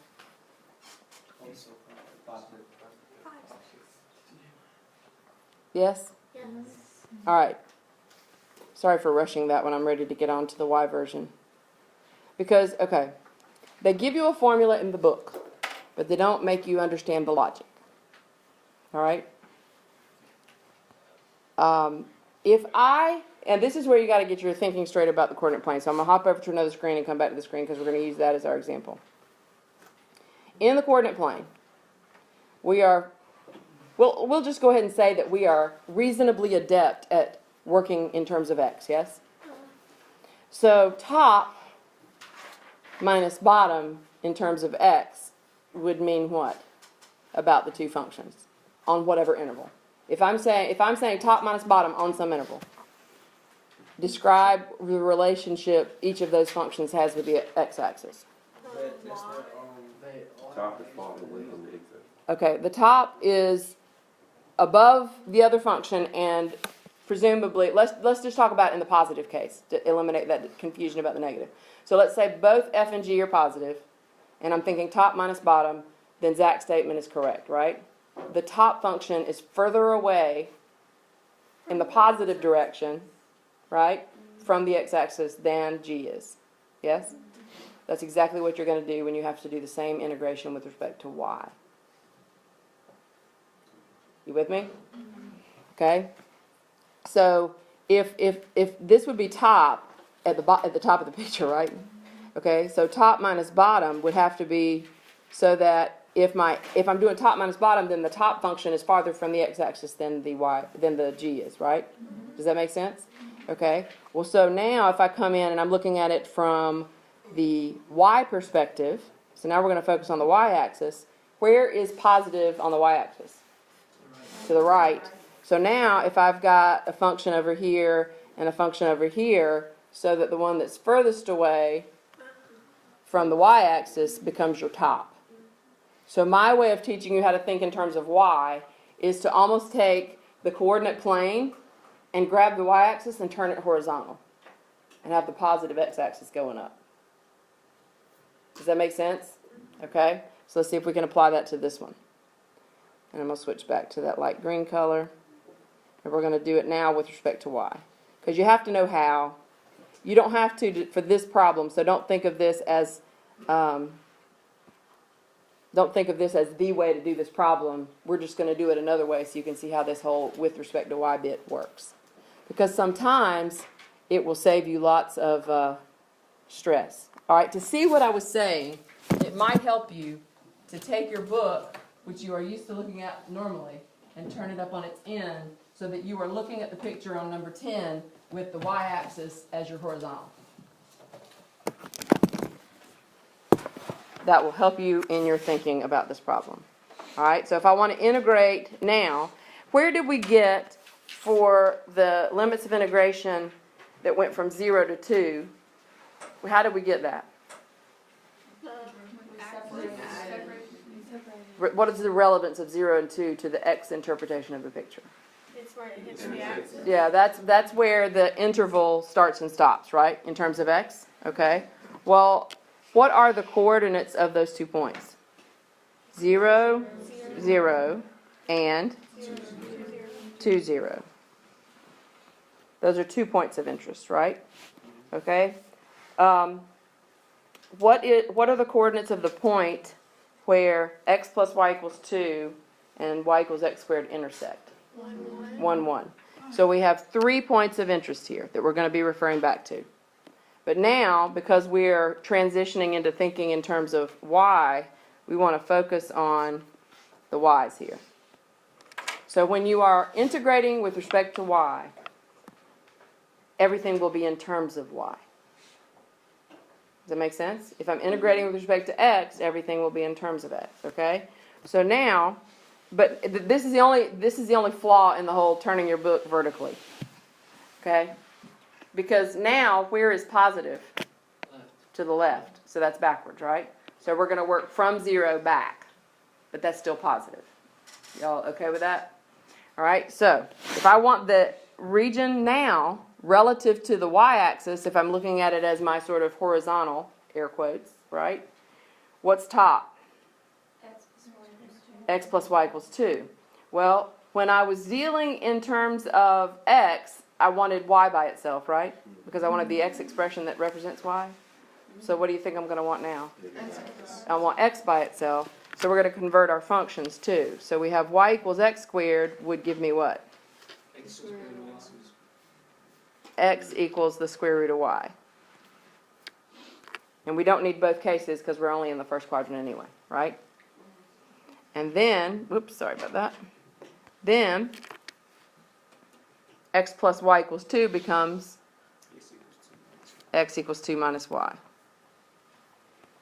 Yes? Yes. All right. Sorry for rushing that when I'm ready to get on to the Y version. Because, okay, they give you a formula in the book, but they don't make you understand the logic. All right? And this is where you got to get your thinking straight about the coordinate plane. So I'm going to hop over to another screen and come back to the screen because we're going to use that as our example. In the coordinate plane, we'll just go ahead and say that we are reasonably adept at working in terms of x, yes? So top minus bottom in terms of x would mean what about the two functions on whatever interval? If I'm saying top minus bottom on some interval, describe the relationship each of those functions has with the x-axis. That's not, They all Top is falling away from the x-axis. Okay, the top is above the other function, and presumably, let's just talk about it in the positive case to eliminate that confusion about the negative. So let's say both f and g are positive, and I'm thinking top minus bottom, then Zach's statement is correct, right? The top function is further away in the positive direction, right, from the x-axis than g is. Yes? That's exactly what you're going to do when you have to do the same integration with respect to y. You with me? Okay? So if this would be top at the top of the picture, right? Okay, so top minus bottom would have to be so that if I'm doing top minus bottom, then the top function is farther from the x-axis than the g is, right? Does that make sense? Okay. Well, so now if I come in and I'm looking at it from the y perspective, so now we're going to focus on the y-axis. Where is positive on the y-axis? To the right. So now if I've got a function over here and a function over here, so that the one that's furthest away from the y-axis becomes your top. So my way of teaching you how to think in terms of y is to almost take the coordinate plane and grab the y-axis and turn it horizontal and have the positive x-axis going up. Does that make sense? Okay, so let's see if we can apply that to this one. And I'm going to switch back to that light green color. And we're going to do it now with respect to y. Because you have to know how. You don't have to for this problem, so don't think of this as the way to do this problem. We're just going to do it another way so you can see how this whole with respect to y bit works. Because sometimes it will save you lots of stress. All right, to see what I was saying, it might help you to take your book, which you are used to looking at normally, and turn it up on its end so that you are looking at the picture on number 10 with the y-axis as your horizontal. That will help you in your thinking about this problem. All right, so if I want to integrate now, where did we get for the limits of integration that went from 0 to 2? How did we get that? What is the relevance of 0 and 2 to the x interpretation of the picture? It's where it hits the axis. Yeah, that's where the interval starts and stops, right, in terms of x? Okay. Well, what are the coordinates of those 2 points? 0, 0, and 2, 0. Those are 2 points of interest, right? Okay. What are the coordinates of the point where x plus y equals 2 and y equals x squared intersect? 1, 1. So we have 3 points of interest here that we're going to be referring back to. But now, because we're transitioning into thinking in terms of y, we want to focus on the y's here. So when you are integrating with respect to y, everything will be in terms of y. Does that make sense? If I'm integrating with respect to x, everything will be in terms of x, okay? So now, but this is the only flaw in the whole turning your book vertically. Okay? Because now, where is positive? left. To the left. So that's backwards, right? So we're going to work from 0 back. But that's still positive. Y'all okay with that? All right, so if I want the region now relative to the y-axis, if I'm looking at it as my sort of horizontal, air quotes, right? What's top? X plus y equals 2. Well, when I was dealing in terms of x, I wanted y by itself, right? Because I wanted the x expression that represents y. So what do you think I'm going to want now? I want x by itself. So we're going to convert our functions too. So we have y equals x squared would give me what? X squared y. X equals the square root of y. And we don't need both cases because we're only in the first quadrant anyway, right? And then, whoops, sorry about that. Then, x plus y equals 2 becomes x equals 2 minus y.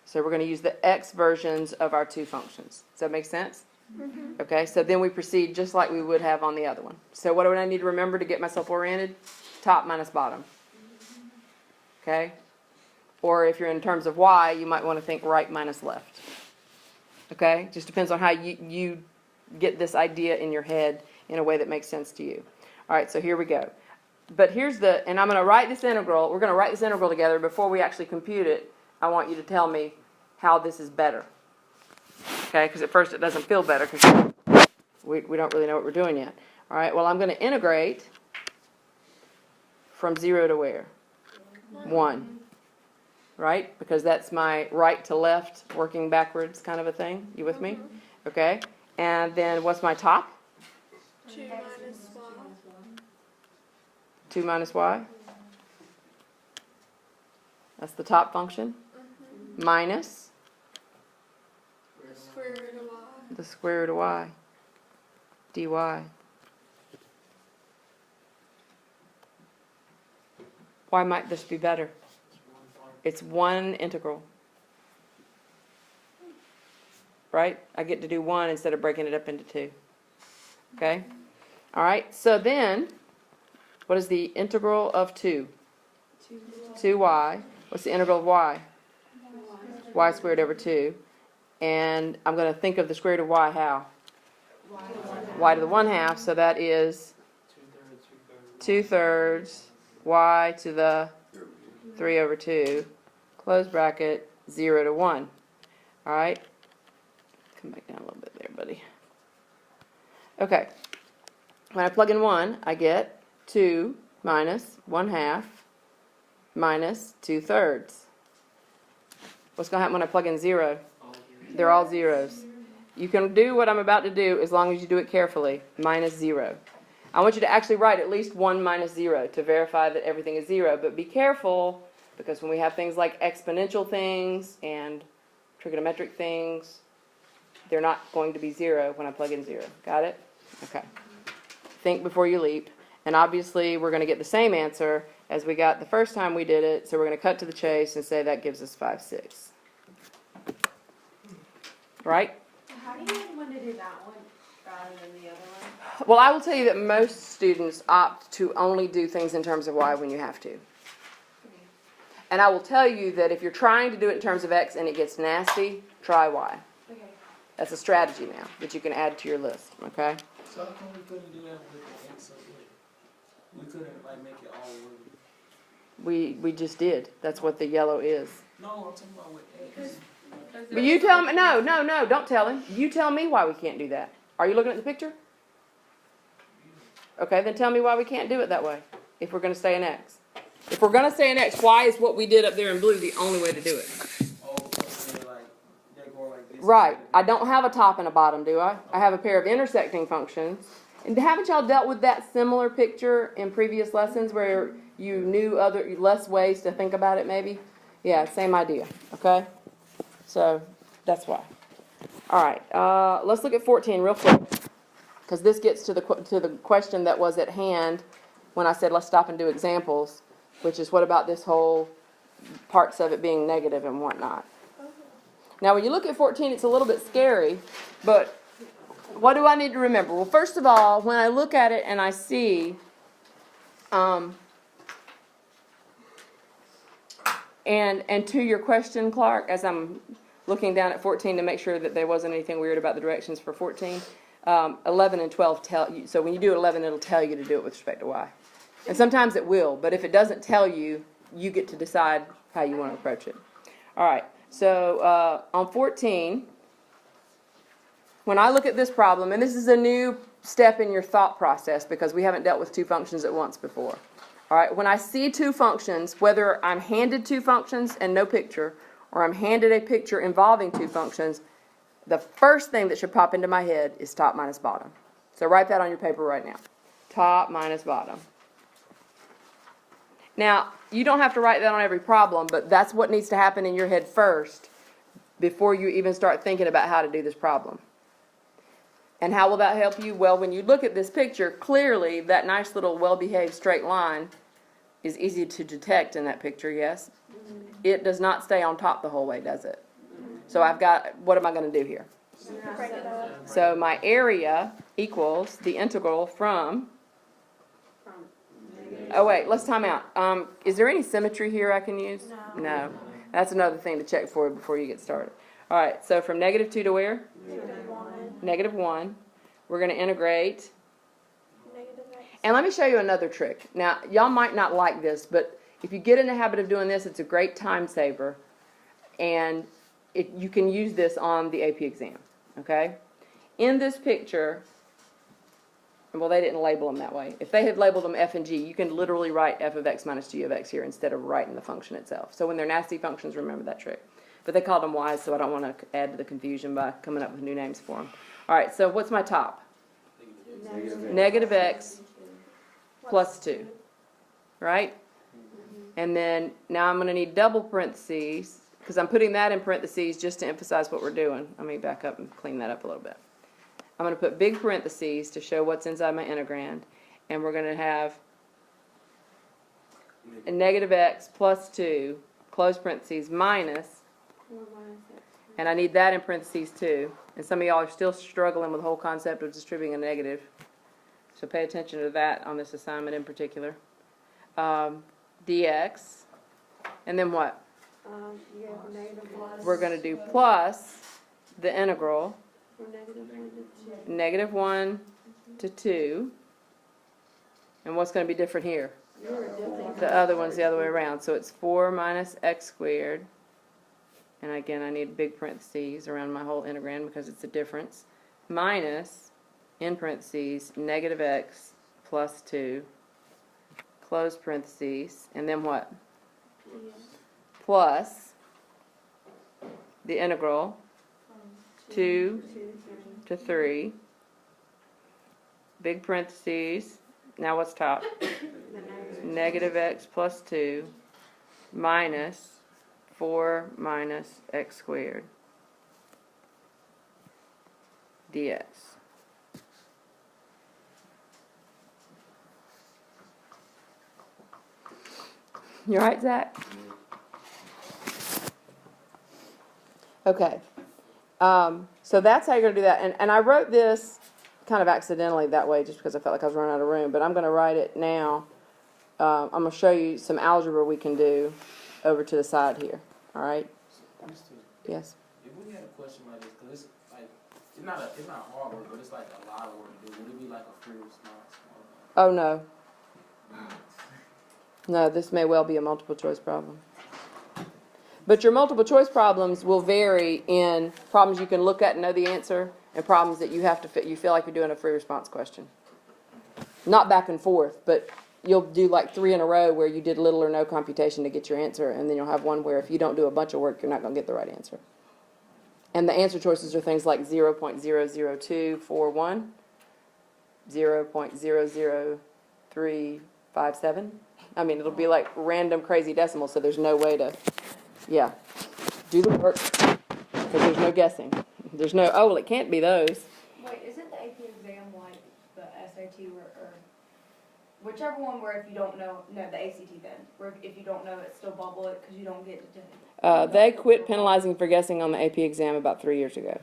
So we're going to use the x versions of our two functions. Does that make sense? Mm-hmm. Okay, so then we proceed just like we would have on the other one. So what do I need to remember to get myself oriented? Top minus bottom. Okay? Or if you're in terms of y, you might want to think right minus left. Okay? Just depends on how you get this idea in your head in a way that makes sense to you. All right, so here we go. But here's and I'm going to write this integral. We're going to write this integral together. Before we actually compute it, I want you to tell me how this is better. Okay? Because at first it doesn't feel better because we don't really know what we're doing yet. All right, well, I'm going to integrate from 0 to where? 1. Right? Because that's my right to left working backwards kind of a thing. You with me? Okay. And then what's my top? 2 minus y. 2 minus y. That's the top function. Minus Square root of y. the square root of y. dy. Why might this be better? It's one integral. Right? I get to do one instead of breaking it up into 2. Okay? All right, so then, what is the integral of 2? 2y. What's the integral of y? Y squared over 2. And I'm going to think of the square root of y how? Y to the 1/2, so that is 2/3 y to the 3 over 2, close bracket, 0 to 1. All right? Come back down a little bit there, buddy. Okay. When I plug in 1, I get 2 minus 1/2 minus 2/3. What's going to happen when I plug in 0? They're all zeros. You can do what I'm about to do as long as you do it carefully. Minus 0. I want you to actually write at least 1 minus 0 to verify that everything is 0. But be careful, because when we have things like exponential things and trigonometric things, they're not going to be 0 when I plug in 0. Got it? Okay. Think before you leap. And obviously, we're going to get the same answer as we got the first time we did it. So we're going to cut to the chase and say that gives us 5, 6. Right? How do you want to do that one rather than the other one? Well, I will tell you that most students opt to only do things in terms of y when you have to. And I will tell you that if you're trying to do it in terms of x and it gets nasty, try y. Okay. That's a strategy now that you can add to your list, okay? So how come we couldn't do that with the x up here? We couldn't like make it all one. We just did. That's what the yellow is. No, I'm talking about with x. But you tell me, no, don't tell him. You tell me why we can't do that. Are you looking at the picture? Okay, then tell me why we can't do it that way, if we're going to stay in x. If we're going to stay in x, why is what we did up there in blue the only way to do it? Oh, so they're going like this. Right. I don't have a top and a bottom, do I? I have a pair of intersecting functions. And haven't y'all dealt with that similar picture in previous lessons where you knew less ways to think about it maybe? Yeah, same idea, okay? So that's why. All right, let's look at 14 real quick, because this gets to the question that was at hand when I said let's stop and do examples, which is what about this whole parts of it being negative and whatnot. Now, when you look at 14, it's a little bit scary, but what do I need to remember? Well, first of all, when I look at it and I see and to your question, Clark, as I'm looking down at 14 to make sure that there wasn't anything weird about the directions for 14, 11 and 12 tell you. So when you do 11, it'll tell you to do it with respect to y. And sometimes it will, but if it doesn't tell you, you get to decide how you want to approach it. All right, so on 14, when I look at this problem, and this is a new step in your thought process because we haven't dealt with two functions at once before. All right, when I see two functions, whether I'm handed two functions and no picture, or I'm handed a picture involving two functions, the first thing that should pop into my head is top minus bottom. So write that on your paper right now. Top minus bottom. Now, you don't have to write that on every problem, but that's what needs to happen in your head first before you even start thinking about how to do this problem. And how will that help you? Well, when you look at this picture, clearly that nice little well-behaved straight line is easy to detect in that picture, yes? It does not stay on top the whole way, does it? So I've got, what am I going to do here? Break it up. So my area equals the integral from, oh wait, let's time out. Is there any symmetry here I can use? No. No. That's another thing to check for before you get started. All right, so from -2 to where? -1. We're going to integrate. Negative x. And let me show you another trick. Now, y'all might not like this, but if you get in the habit of doing this, it's a great time saver. And you can use this on the AP exam, okay? In this picture, well, they didn't label them that way. If they had labeled them f and g, you can literally write f of x minus g of x here instead of writing the function itself. So when they're nasty functions, remember that trick. But they called them y's, so I don't want to add to the confusion by coming up with new names for them. All right, so what's my top? Negative x plus 2, right? And then now I'm going to need double parentheses, because I'm putting that in parentheses just to emphasize what we're doing. Let me back up and clean that up a little bit. I'm going to put big parentheses to show what's inside my integrand, and we're going to have a negative x plus 2, close parentheses, minus, and I need that in parentheses too. And some of y'all are still struggling with the whole concept of distributing a negative. So pay attention to that on this assignment in particular. Dx. And then what? We're going to do plus the integral. -1 to 2. And what's going to be different here? The other one's the other way around. So it's 4 minus x squared. And again, I need big parentheses around my whole integrand because it's a difference. Minus, in parentheses, negative x plus 2, close parentheses, and then what? Plus the integral 2 to 3, big parentheses, now what's top? Negative x plus 2 minus 4 minus x squared dx. You all right, Zach? Okay. So that's how you're going to do that. And I wrote this kind of accidentally that way just because I felt like I was running out of room. But I'm going to write it now. I'm going to show you some algebra we can do over to the side here. All right? Yes? If we had a question like this, because it's like, it's not hard work, but it's like a lot of work to do. Would it be like a free response? Oh, no. No, this may well be a multiple choice problem. But your multiple choice problems will vary in problems you can look at and know the answer and problems that you have to you feel like you're doing a free response question. Not back and forth, but you'll do like 3 in a row where you did little or no computation to get your answer, and then you'll have one where if you don't do a bunch of work, you're not going to get the right answer. And the answer choices are things like 0.00241, 0.00357. I mean, it'll be like random crazy decimals, so there's no way to, yeah, do the work, because there's no guessing. There's no, oh, well, it can't be those. Wait, isn't the AP exam like the SAT or whichever one where if you don't know, no, the ACT then, where if you don't know it, still bubble it because you don't get to They quit penalizing for guessing on the AP exam about 3 years ago.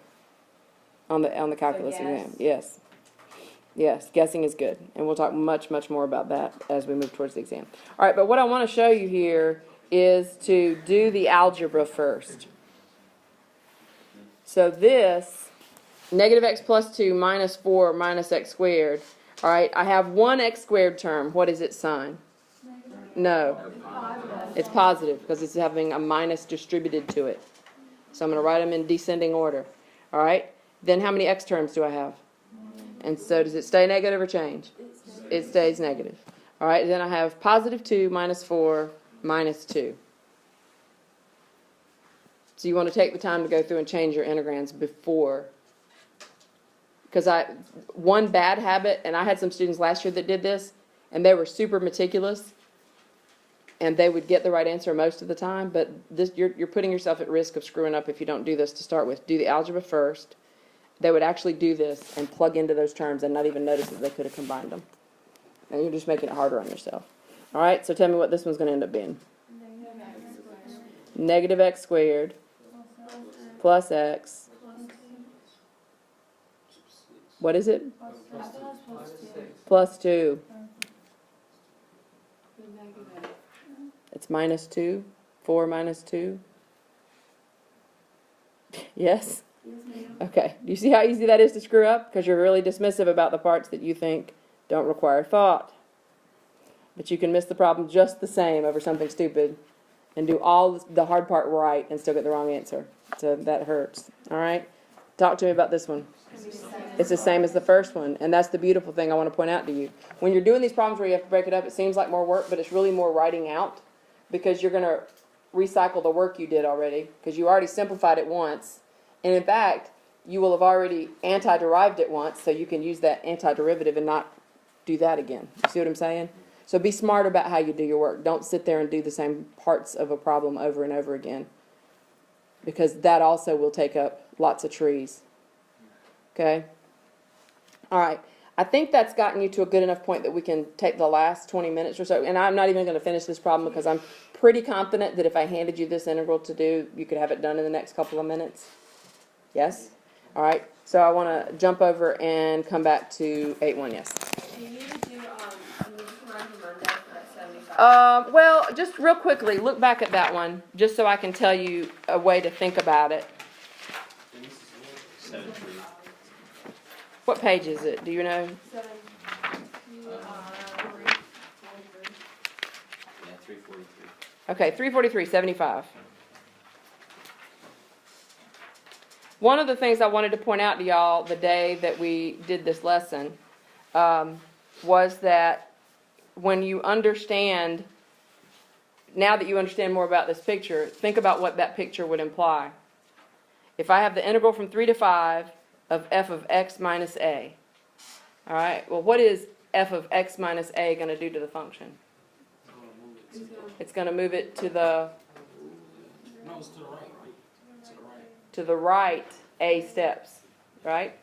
On the calculus exam, yes. Yes, guessing is good, and we'll talk much, much more about that as we move towards the exam. All right, but what I want to show you here is to do the algebra first. So this, negative x plus 2 minus 4 minus x squared, All right, I have one x squared term. What is its sign? No, it's positive because it's having a minus distributed to it. So I'm going to write them in descending order. All right, then how many x terms do I have? And so does it stay negative or change? It stays negative. All right, then I have positive 2 minus 4 minus 2. So you want to take the time to go through and change your integrands before. Because one bad habit, and I had some students last year that did this, and they were super meticulous, and they would get the right answer most of the time, but this, you're putting yourself at risk of screwing up if you don't do this to start with. Do the algebra first. They would actually do this and plug into those terms and not even notice that they could have combined them. And you're just making it harder on yourself. All right, so tell me what this one's going to end up being. Negative x squared plus x. What is it? Plus 2. It's minus 2. 4 minus 2. Yes? Okay. Do you see how easy that is to screw up? Because you're really dismissive about the parts that you think don't require thought. But you can miss the problem just the same over something stupid and do all the hard part right and still get the wrong answer. So that hurts. All right? Talk to me about this one. It's the same as the first one, and that's the beautiful thing I want to point out to you. When you're doing these problems where you have to break it up, it seems like more work, but it's really more writing out because you're going to recycle the work you did already because you already simplified it once. And in fact, you will have already anti-derived it once, so you can use that antiderivative and not do that again. You see what I'm saying? So be smart about how you do your work. Don't sit there and do the same parts of a problem over and over again because that also will take up lots of trees. Okay? All right. I think that's gotten you to a good enough point that we can take the last 20 minutes or so. And I'm not even going to finish this problem because I'm pretty confident that if I handed you this integral to do, you could have it done in the next couple of minutes. Yes? All right. So I want to jump over and come back to 8-1. Yes? Do you need to do, you need to run for Monday for that 75? Well, just real quickly, look back at that one just so I can tell you a way to think about it. 73. What page is it? Do you know? 7. Yeah, 343. Okay, 343, 75. One of the things I wanted to point out to y'all the day that we did this lesson was that when you understand, now that you understand more about this picture, think about what that picture would imply. If I have the integral from 3 to 5 of f of x minus a, all right, well, what is f of x minus a going to do to the function? It's going to move it to the... No, it's to the right, right? To the right. To the right a steps, right?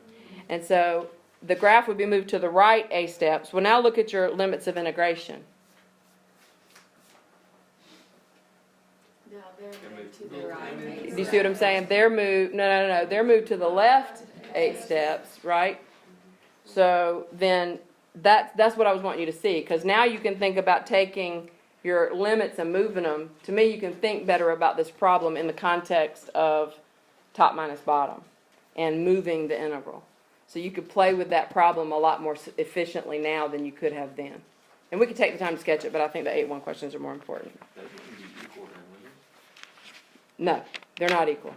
And so the graph would be moved to the right a steps. Well, now look at your limits of integration. No, they're moved to the right. Do you see what I'm saying? They're moved, no. They're moved to the left 8 steps, right? So then that's what I was wanting you to see, because now you can think about taking your limits and moving them. To me, you can think better about this problem in the context of top minus bottom and moving the integral. So you could play with that problem a lot more efficiently now than you could have then. And we could take the time to sketch it, but I think the 8-1 questions are more important. Those would be equal then, wouldn't it? No, they're not equal.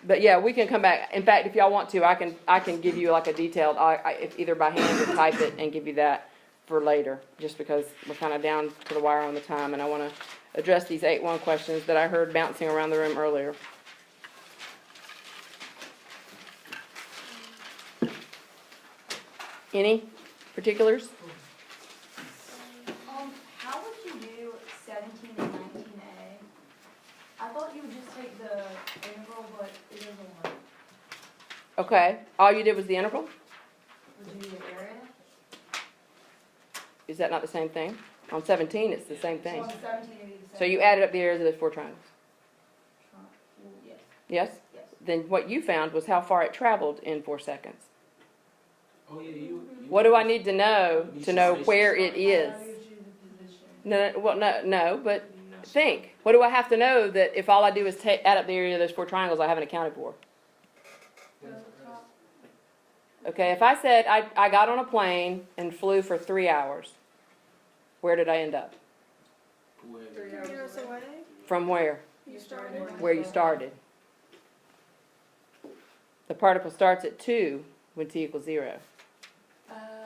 But yeah, we can come back. In fact, if y'all want to, I can give you like a detailed, if either by hand or type it and give you that for later, just because we're kind of down to the wire on the time, and I want to address these 8-1 questions that I heard bouncing around the room earlier. Any particulars? How would you do 17 and 19A? I thought you would just take the integral, but it doesn't work. Okay, all you did was the integral? Would you do the area? Is that not the same thing? On 17, it's the same So thing. on 17 it'd be the same. So you added up the areas of those 4 triangles. Yes. Yes? Yes. Then what you found was how far it traveled in 4 seconds. Oh, yeah, you What do I need to know where it is? How would you choose the position? No, but think. What do I have to know that if all I do is add up the area of those 4 triangles I haven't accounted for? Go to the top. Okay, if I said I got on a plane and flew for 3 hours, where did I end up? Where- 3 hours away, From where? you started. Where you started. The particle starts at 2 when t equals 0.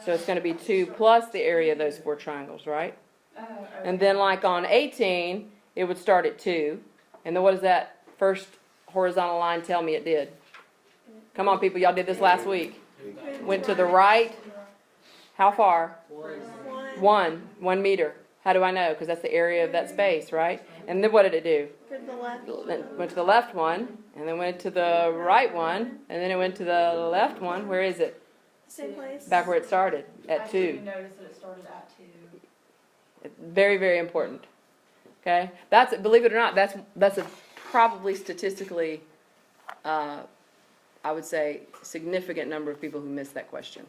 So it's going to be 2 plus the area of those 4 triangles, right? And then like on 18, it would start at 2. And then what does that first horizontal line tell me it did? Come on, people, y'all did this last week. Went to the right. How far? 1 meter. How do I know? Because that's the area of that space, right? And then what did it do? To the left. It went to the left one, and then went to the right one, and then it went to the left one. Where is it? Same place. Back where it started, at 2. notice that it started at 2. Very, very important. Okay? That's, believe it or not, that's a probably statistically, I would say, significant number of people who miss that question.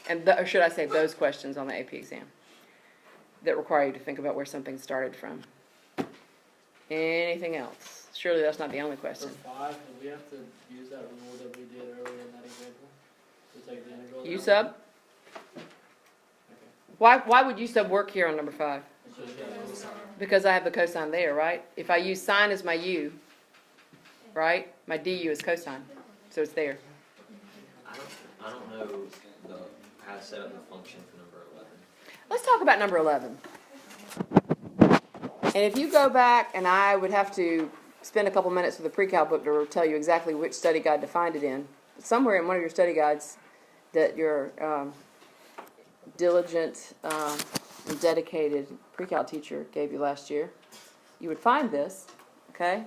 And or should I say those questions on the AP exam that require you to think about where something started from. Anything else? Surely that's not the only For question. 5, do we have to use that rule that we did earlier in that example? To take the integral? U down? sub? Why would U sub work here on number 5? So you got cosine. Because I have the cosine there, right? If I use sine as my u, right? My du is cosine, so it's there. I don't know how to set up the function for number 11. Let's talk about number 11. And if you go back, and I would have to spend a couple minutes with the pre-cal book to tell you exactly which study guide to find it in. Somewhere in one of your study guides that your diligent and dedicated pre-cal teacher gave you last year, you would find this, okay?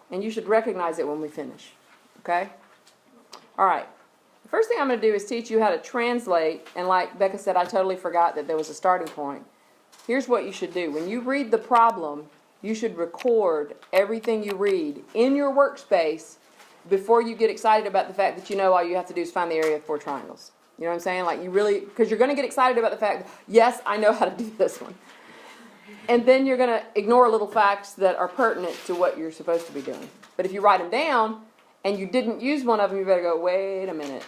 And you should recognize it when we finish, okay? All right. The first thing I'm going to do is teach you how to translate, and like Becca said, I totally forgot that there was a starting point. Here's what you should do. When you read the problem, you should record everything you read in your workspace before you get excited about the fact that you know all you have to do is find the area of 4 triangles. You know what I'm saying? Like you really, because you're going to get excited about the fact that, yes, I know how to do this one. And then you're going to ignore little facts that are pertinent to what you're supposed to be doing. But if you write them down and you didn't use one of them, you better go, wait a minute.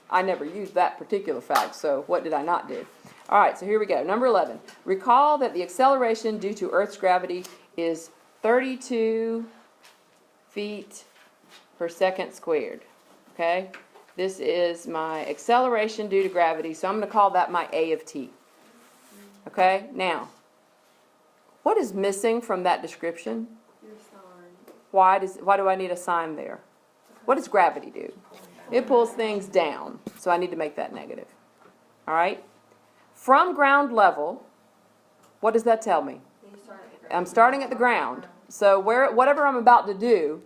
I never used that particular fact, so what did I not do? All right, so here we go. Number 11. Recall that the acceleration due to Earth's gravity is 32 feet per second squared. Okay? This is my acceleration due to gravity, so I'm going to call that my A of t. Okay? Now, what is missing from that description? Your sign. Why do I need a sign there? What does gravity do? It pulls things down, so I need to make that negative. All right? From ground level, what does that tell me? You start at the ground. I'm starting at the ground. So whatever I'm about to do,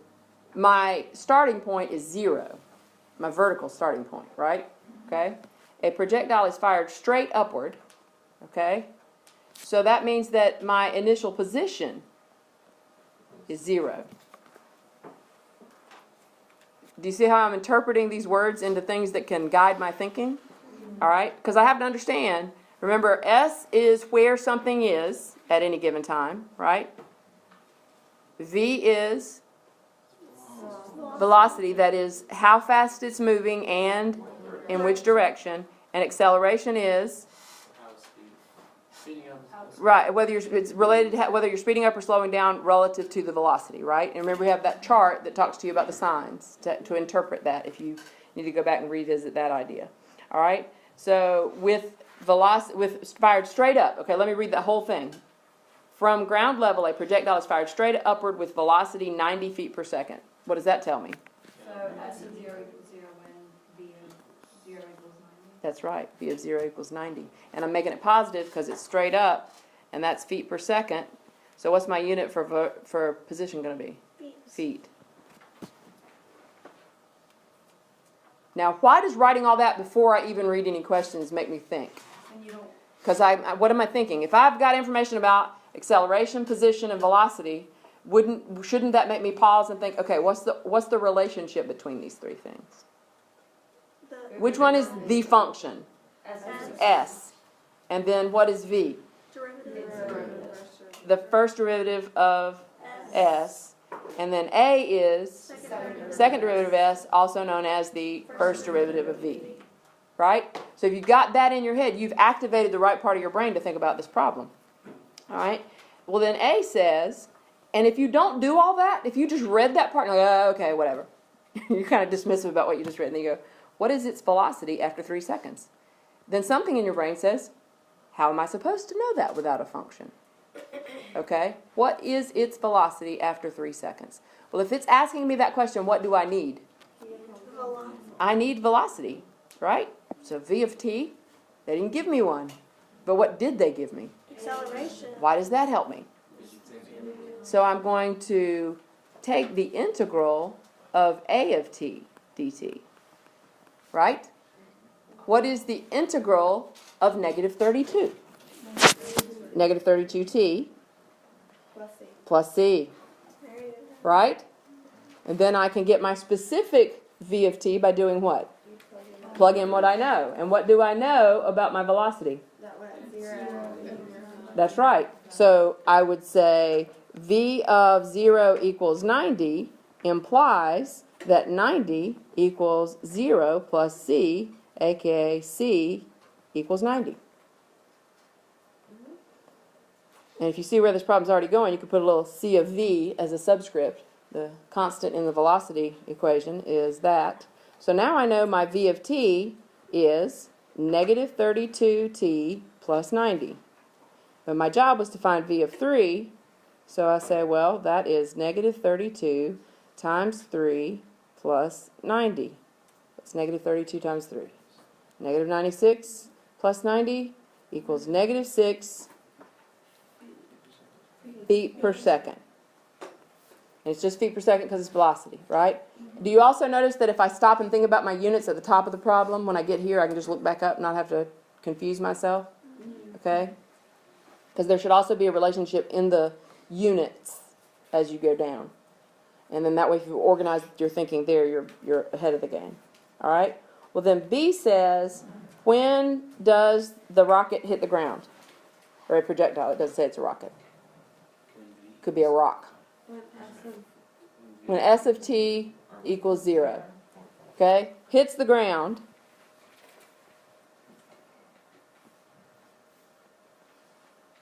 my starting point is 0. My vertical starting point, right? Okay? A projectile is fired straight upward. Okay? So that means that my initial position is 0. Do you see how I'm interpreting these words into things that can guide my thinking? All right? Because I have to understand, remember, S is where something is at any given time, right? V is velocity, that is how fast it's moving and in which direction. And acceleration is, Speeding up. right, it's related to whether you're speeding up or slowing down relative to the velocity, right? And remember, we have that chart that talks to you about the signs to interpret that if you need to go back and revisit that idea. All right? So with fired straight up, okay, let me read that whole thing. From ground level, a projectile is fired straight upward with velocity 90 feet per second. What does that tell me? So S of 0 equals 0 when V of 0 equals 90. That's right, V of 0 equals 90. And I'm making it positive because it's straight up, and that's feet per second. So what's my unit for position going to be? Feet. Now, why does writing all that before I even read any questions make me think? And you don't, Because what am I thinking? If I've got information about acceleration, position, and velocity, shouldn't that make me pause and think, okay, what's the relationship between these 3 things? Which one is the function? S of S. And then what is V? Derivative. The first derivative of S. And then A is second derivative of S, also known as the first derivative of V. right? So if you've got that in your head, you've activated the right part of your brain to think about this problem. All right? Well, then A says, and if you don't do all that, if you just read that part and you're like, oh, okay, whatever. You're kind of dismissive about what you just read. And then you go, what is its velocity after 3 seconds? Then something in your brain says, how am I supposed to know that without a function? Okay? What is its velocity after 3 seconds? Well, if it's asking me that question, what do I need? I need velocity, right? So v of t, they didn't give me one. But what did they give me? Acceleration. Why does that help me? So I'm going to take the integral of a of t dt, right? What is the integral of negative 32? Negative 32t plus c, right? And then I can get my specific v of t by doing what? Plug in what I know. And what do I know about my velocity? That's right. So I would say v of 0 equals 90 implies that 90 equals 0 plus c, aka c equals 90. And if you see where this problem's already going, you could put a little c of v as a subscript. The constant in the velocity equation is that. So now I know my v of t is negative 32t plus 90. But my job was to find v of 3, so I say, well, that is negative 32 times 3 plus 90. That's negative 32 times 3. Negative 96 plus 90 equals negative 6 feet per second. And it's just feet per second because it's velocity, right? Do you also notice that if I stop and think about my units at the top of the problem, when I get here, I can just look back up and not have to confuse myself? Okay? Because there should also be a relationship in the units as you go down. And then that way, if you organize your thinking there, you're ahead of the game. All right? Well, then B says, when does the rocket hit the ground? Or a projectile. It doesn't say it's a rocket. Could be a rock. When S of t equals 0. Okay? Hits the ground.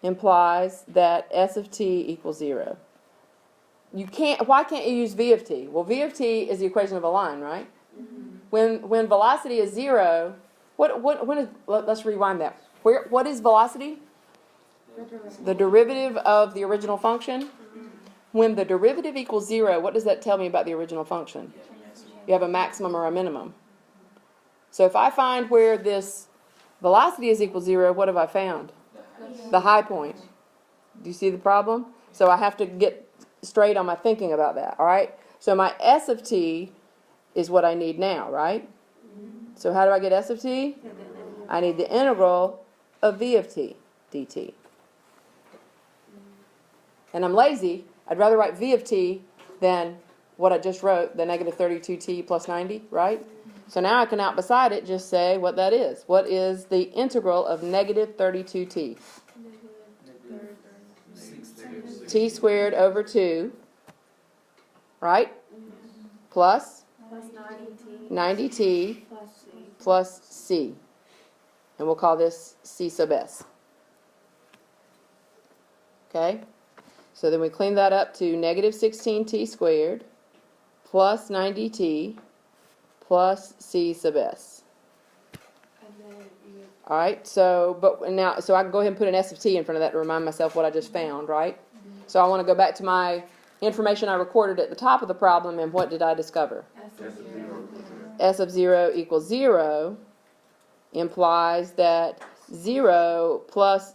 Implies that S of t equals 0. Why can't you use v of t? Well, v of t is the equation of a line, right? When velocity is 0, let's rewind that. What is velocity? The derivative of the original function. When the derivative equals 0, what does that tell me about the original function? You have a maximum or a minimum. So if I find where this velocity is equal to 0, what have I found? The high point. Do you see the problem? So I have to get straight on my thinking about that, all right? So my S of t is what I need now, right? So how do I get S of t? I need the integral of v of t dt. And I'm lazy. I'd rather write v of t than what I just wrote, the negative 32t plus 90, right? So now I can out beside it just say what that is. What is the integral of negative 32t? T squared over 2, right? Plus 90t plus c. And we'll call this c sub s. Okay? So then we clean that up to negative 16t squared plus 90t plus c sub s. All right, so I can go ahead and put an S of t in front of that to remind myself what I just found, right? So I want to go back to my information I recorded at the top of the problem, and what did I discover? S of 0 equals 0 implies that 0 plus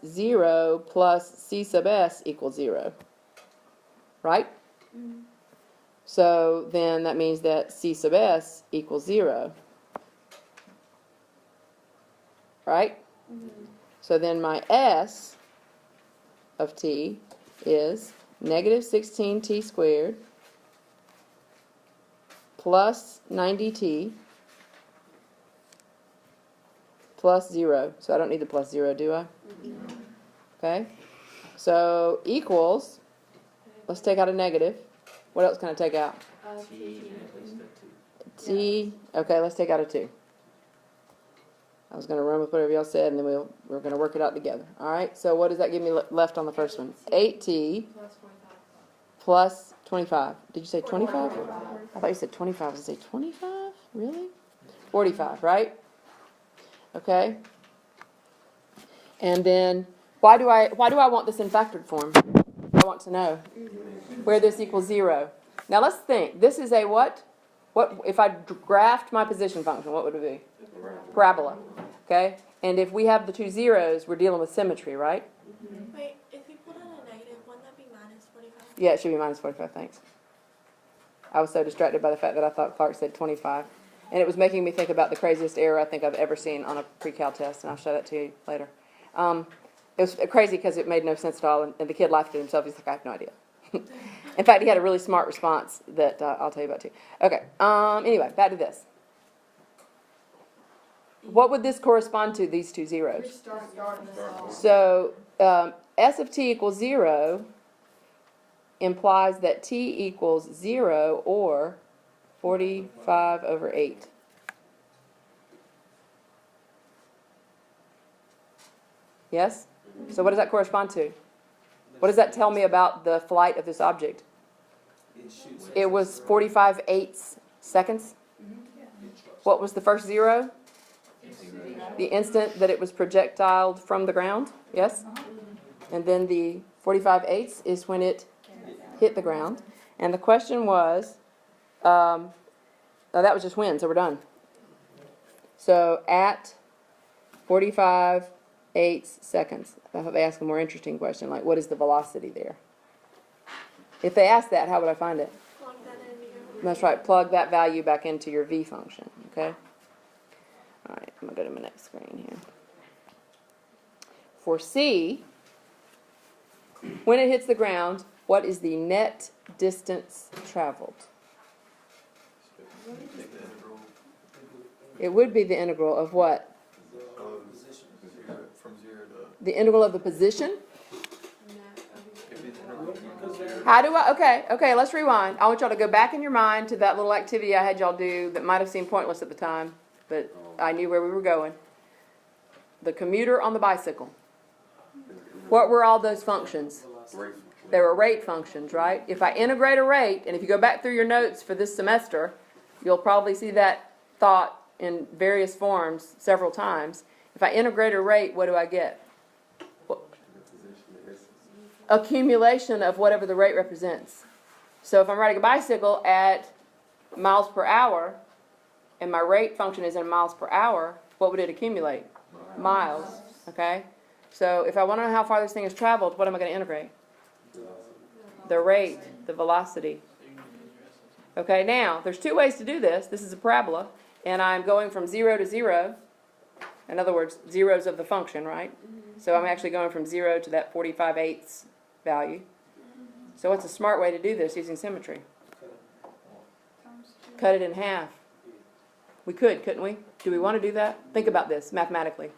c sub s equals 0. Right? So then that means that c sub s equals 0. Right? So then my S of t is negative 16t squared plus 90t plus 0. So I don't need the plus 0, do I? Okay. So equals, let's take out a negative. What else can I take out? T. Okay, let's take out a 2. I was gonna run with whatever y'all said, and then we're gonna work it out together. All right. So what does that give me left on the first one? 8t plus 25. Did you say 25? I thought you said 25. I was gonna say 25. Really? 45. Right? Okay. And then why do I want this in factored form? I want to know where this equals 0. Now let's think. This is a what? What if I graphed my position function? What would it be? Parabola. Okay. And if we have the two zeros, we're dealing with symmetry, right? Wait, if you put in a negative, wouldn't that be minus 45? Yeah, it should be minus 45. Thanks. I was so distracted by the fact that I thought Clark said 25, and it was making me think about the craziest error I think I've ever seen on a pre-cal test, and I'll show that to you later. It was crazy because it made no sense at all, and the kid laughed at himself. He's like, I have no idea. In fact, he had a really smart response that I'll tell you about too. Okay. Anyway, back to this. What would this correspond to? These two zeros. So S of t equals 0 implies that t equals 0 or 45 over 8. Yes? So what does that correspond to? What does that tell me about the flight of this object? It was 45/8 seconds. What was the first 0? The instant that it was projectiled from the ground. Yes? And then the 45/8 is when it hit the ground. And the question was, oh, that was just when, so we're done. So at 45/8 seconds. I thought they asked a more interesting question, like what is the velocity there? If they asked that, how would I find it? Plug that into your... That's right, plug that value back into your v function, okay? All right, I'm going to go to my next screen here. For C, when it hits the ground, what is the net distance traveled? It would be the integral of what? From 0 to... The integral of the position? How do I, okay, let's rewind. I want y'all to go back in your mind to that little activity I had y'all do that might have seemed pointless at the time, but I knew where we were going. The commuter on the bicycle. What were all those functions? They were rate functions, right? If I integrate a rate, and if you go back through your notes for this semester, you'll probably see that thought in various forms several times. If I integrate a rate, what do I get? Accumulation of whatever the rate represents. So if I'm riding a bicycle at miles per hour, and my rate function is in miles per hour, what would it accumulate? Miles. Okay? So if I want to know how far this thing has traveled, what am I going to integrate? The rate, the velocity. Okay, now, there's two ways to do this. This is a parabola, and I'm going from 0 to 0. In other words, zeros of the function, right? So I'm actually going from 0 to that 45/8 value. So what's a smart way to do this using symmetry? Cut it in half. We could, couldn't we? Do we want to do that? Think about this mathematically.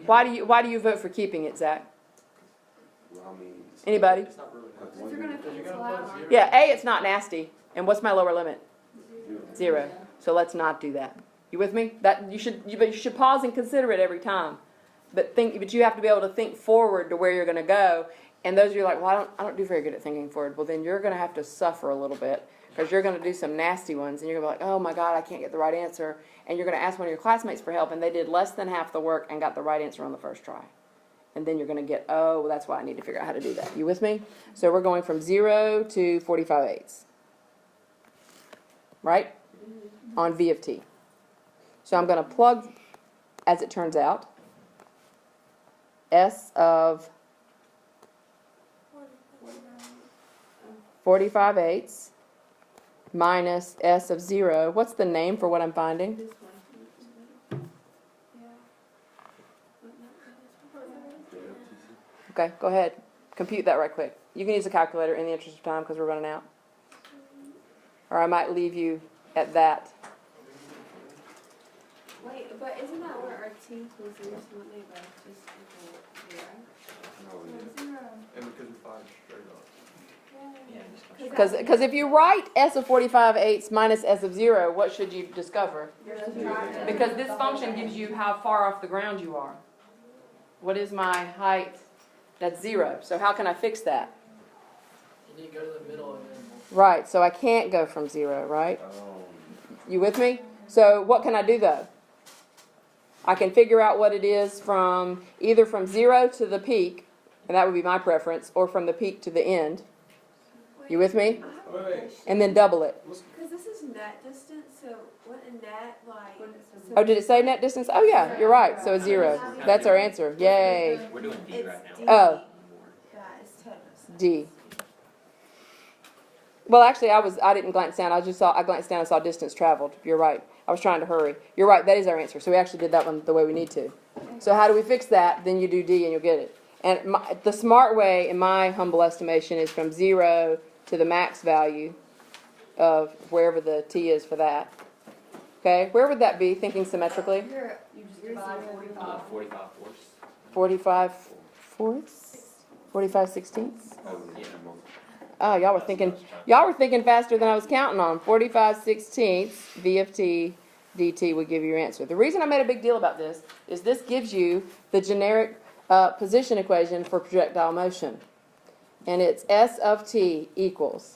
Why do you vote for keeping it, Zach? Anybody? Yeah, A, it's not nasty. And what's my lower limit? 0. So let's not do that. You with me? But you should pause and consider it every time. But you have to be able to think forward to where you're going to go. And those of you are like, well, I don't do very good at thinking forward. Well, then you're going to have to suffer a little bit because you're going to do some nasty ones, and you're going to be like, oh my God, I can't get the right answer. And you're going to ask one of your classmates for help, and they did less than half the work and got the right answer on the first try. And then you're going to get, oh, well, that's why I need to figure out how to do that. You with me? So we're going from 0 to 45/8. Right? On V of t. So I'm going to plug, as it turns out, S of 45/8 minus S of 0. What's the name for what I'm finding? Okay, go ahead. Compute that right quick. You can use a calculator in the interest of time because we're running out. Or I might leave you at that. Wait, but isn't that where our t equals 0, so wouldn't they both just equal 0? And because we find straight up. Yeah, because Because if you write s of 45/8 minus s of 0, what should you discover? Because this function gives you how far off the ground you are. What is my height? That's 0. So how can I fix that? You need to go to the middle and then. Right, so I can't go from 0, right? You with me? So what can I do though? I can figure out what it is from either from 0 to the peak, and that would be my preference, or from the peak to the end. You with me? And then double it. Because this is net distance, so what a net, like. Oh, did it say net distance? Oh yeah, you're right. So a 0. That's our answer. Yay. We're doing D right now. Oh. Yeah, it's tetanus. D. Well, actually, I didn't glance down. I glanced down and saw distance traveled. You're right. I was trying to hurry. You're right. That is our answer. So we actually did that one the way we need to. So how do we fix that? Then you do D and you'll get it. And the smart way, in my humble estimation, is from 0 to the max value of wherever the T is for that. Okay, where would that be, thinking symmetrically? You just divide 45. 45 fourths. 45 fourths? 45 sixteenths? Oh, y'all were thinking faster than I was counting on. 45 sixteenths V of T dt would give you your answer. The reason I made a big deal about this is this gives you the generic position equation for projectile motion. And it's S of T equals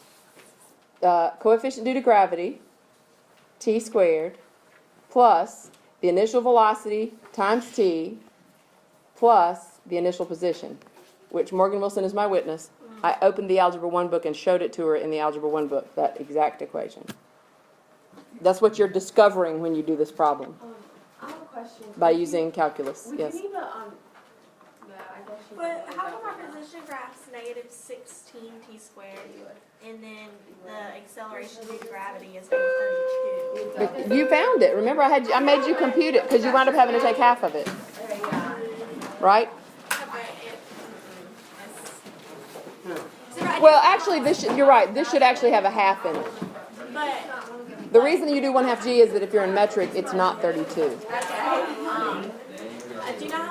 coefficient due to gravity, T squared, plus the initial velocity times T, plus the initial position, which Morgan Wilson is my witness. I opened the Algebra 1 book and showed it to her in the Algebra 1 book, that exact equation. That's what you're discovering when you do this problem I have a question. by using calculus. Would Yes. you need a, no, I guess you. But how come our position graph's negative 16 t squared, and then the acceleration due to gravity is negative 32? You found it. Remember, I made you compute it because you wound up having to take half of it, Okay, yeah. right? But Well, actually, you're right. This should actually have a half in it. but The reason you do 1/2 G is that if you're in metric, it's not 32. okay.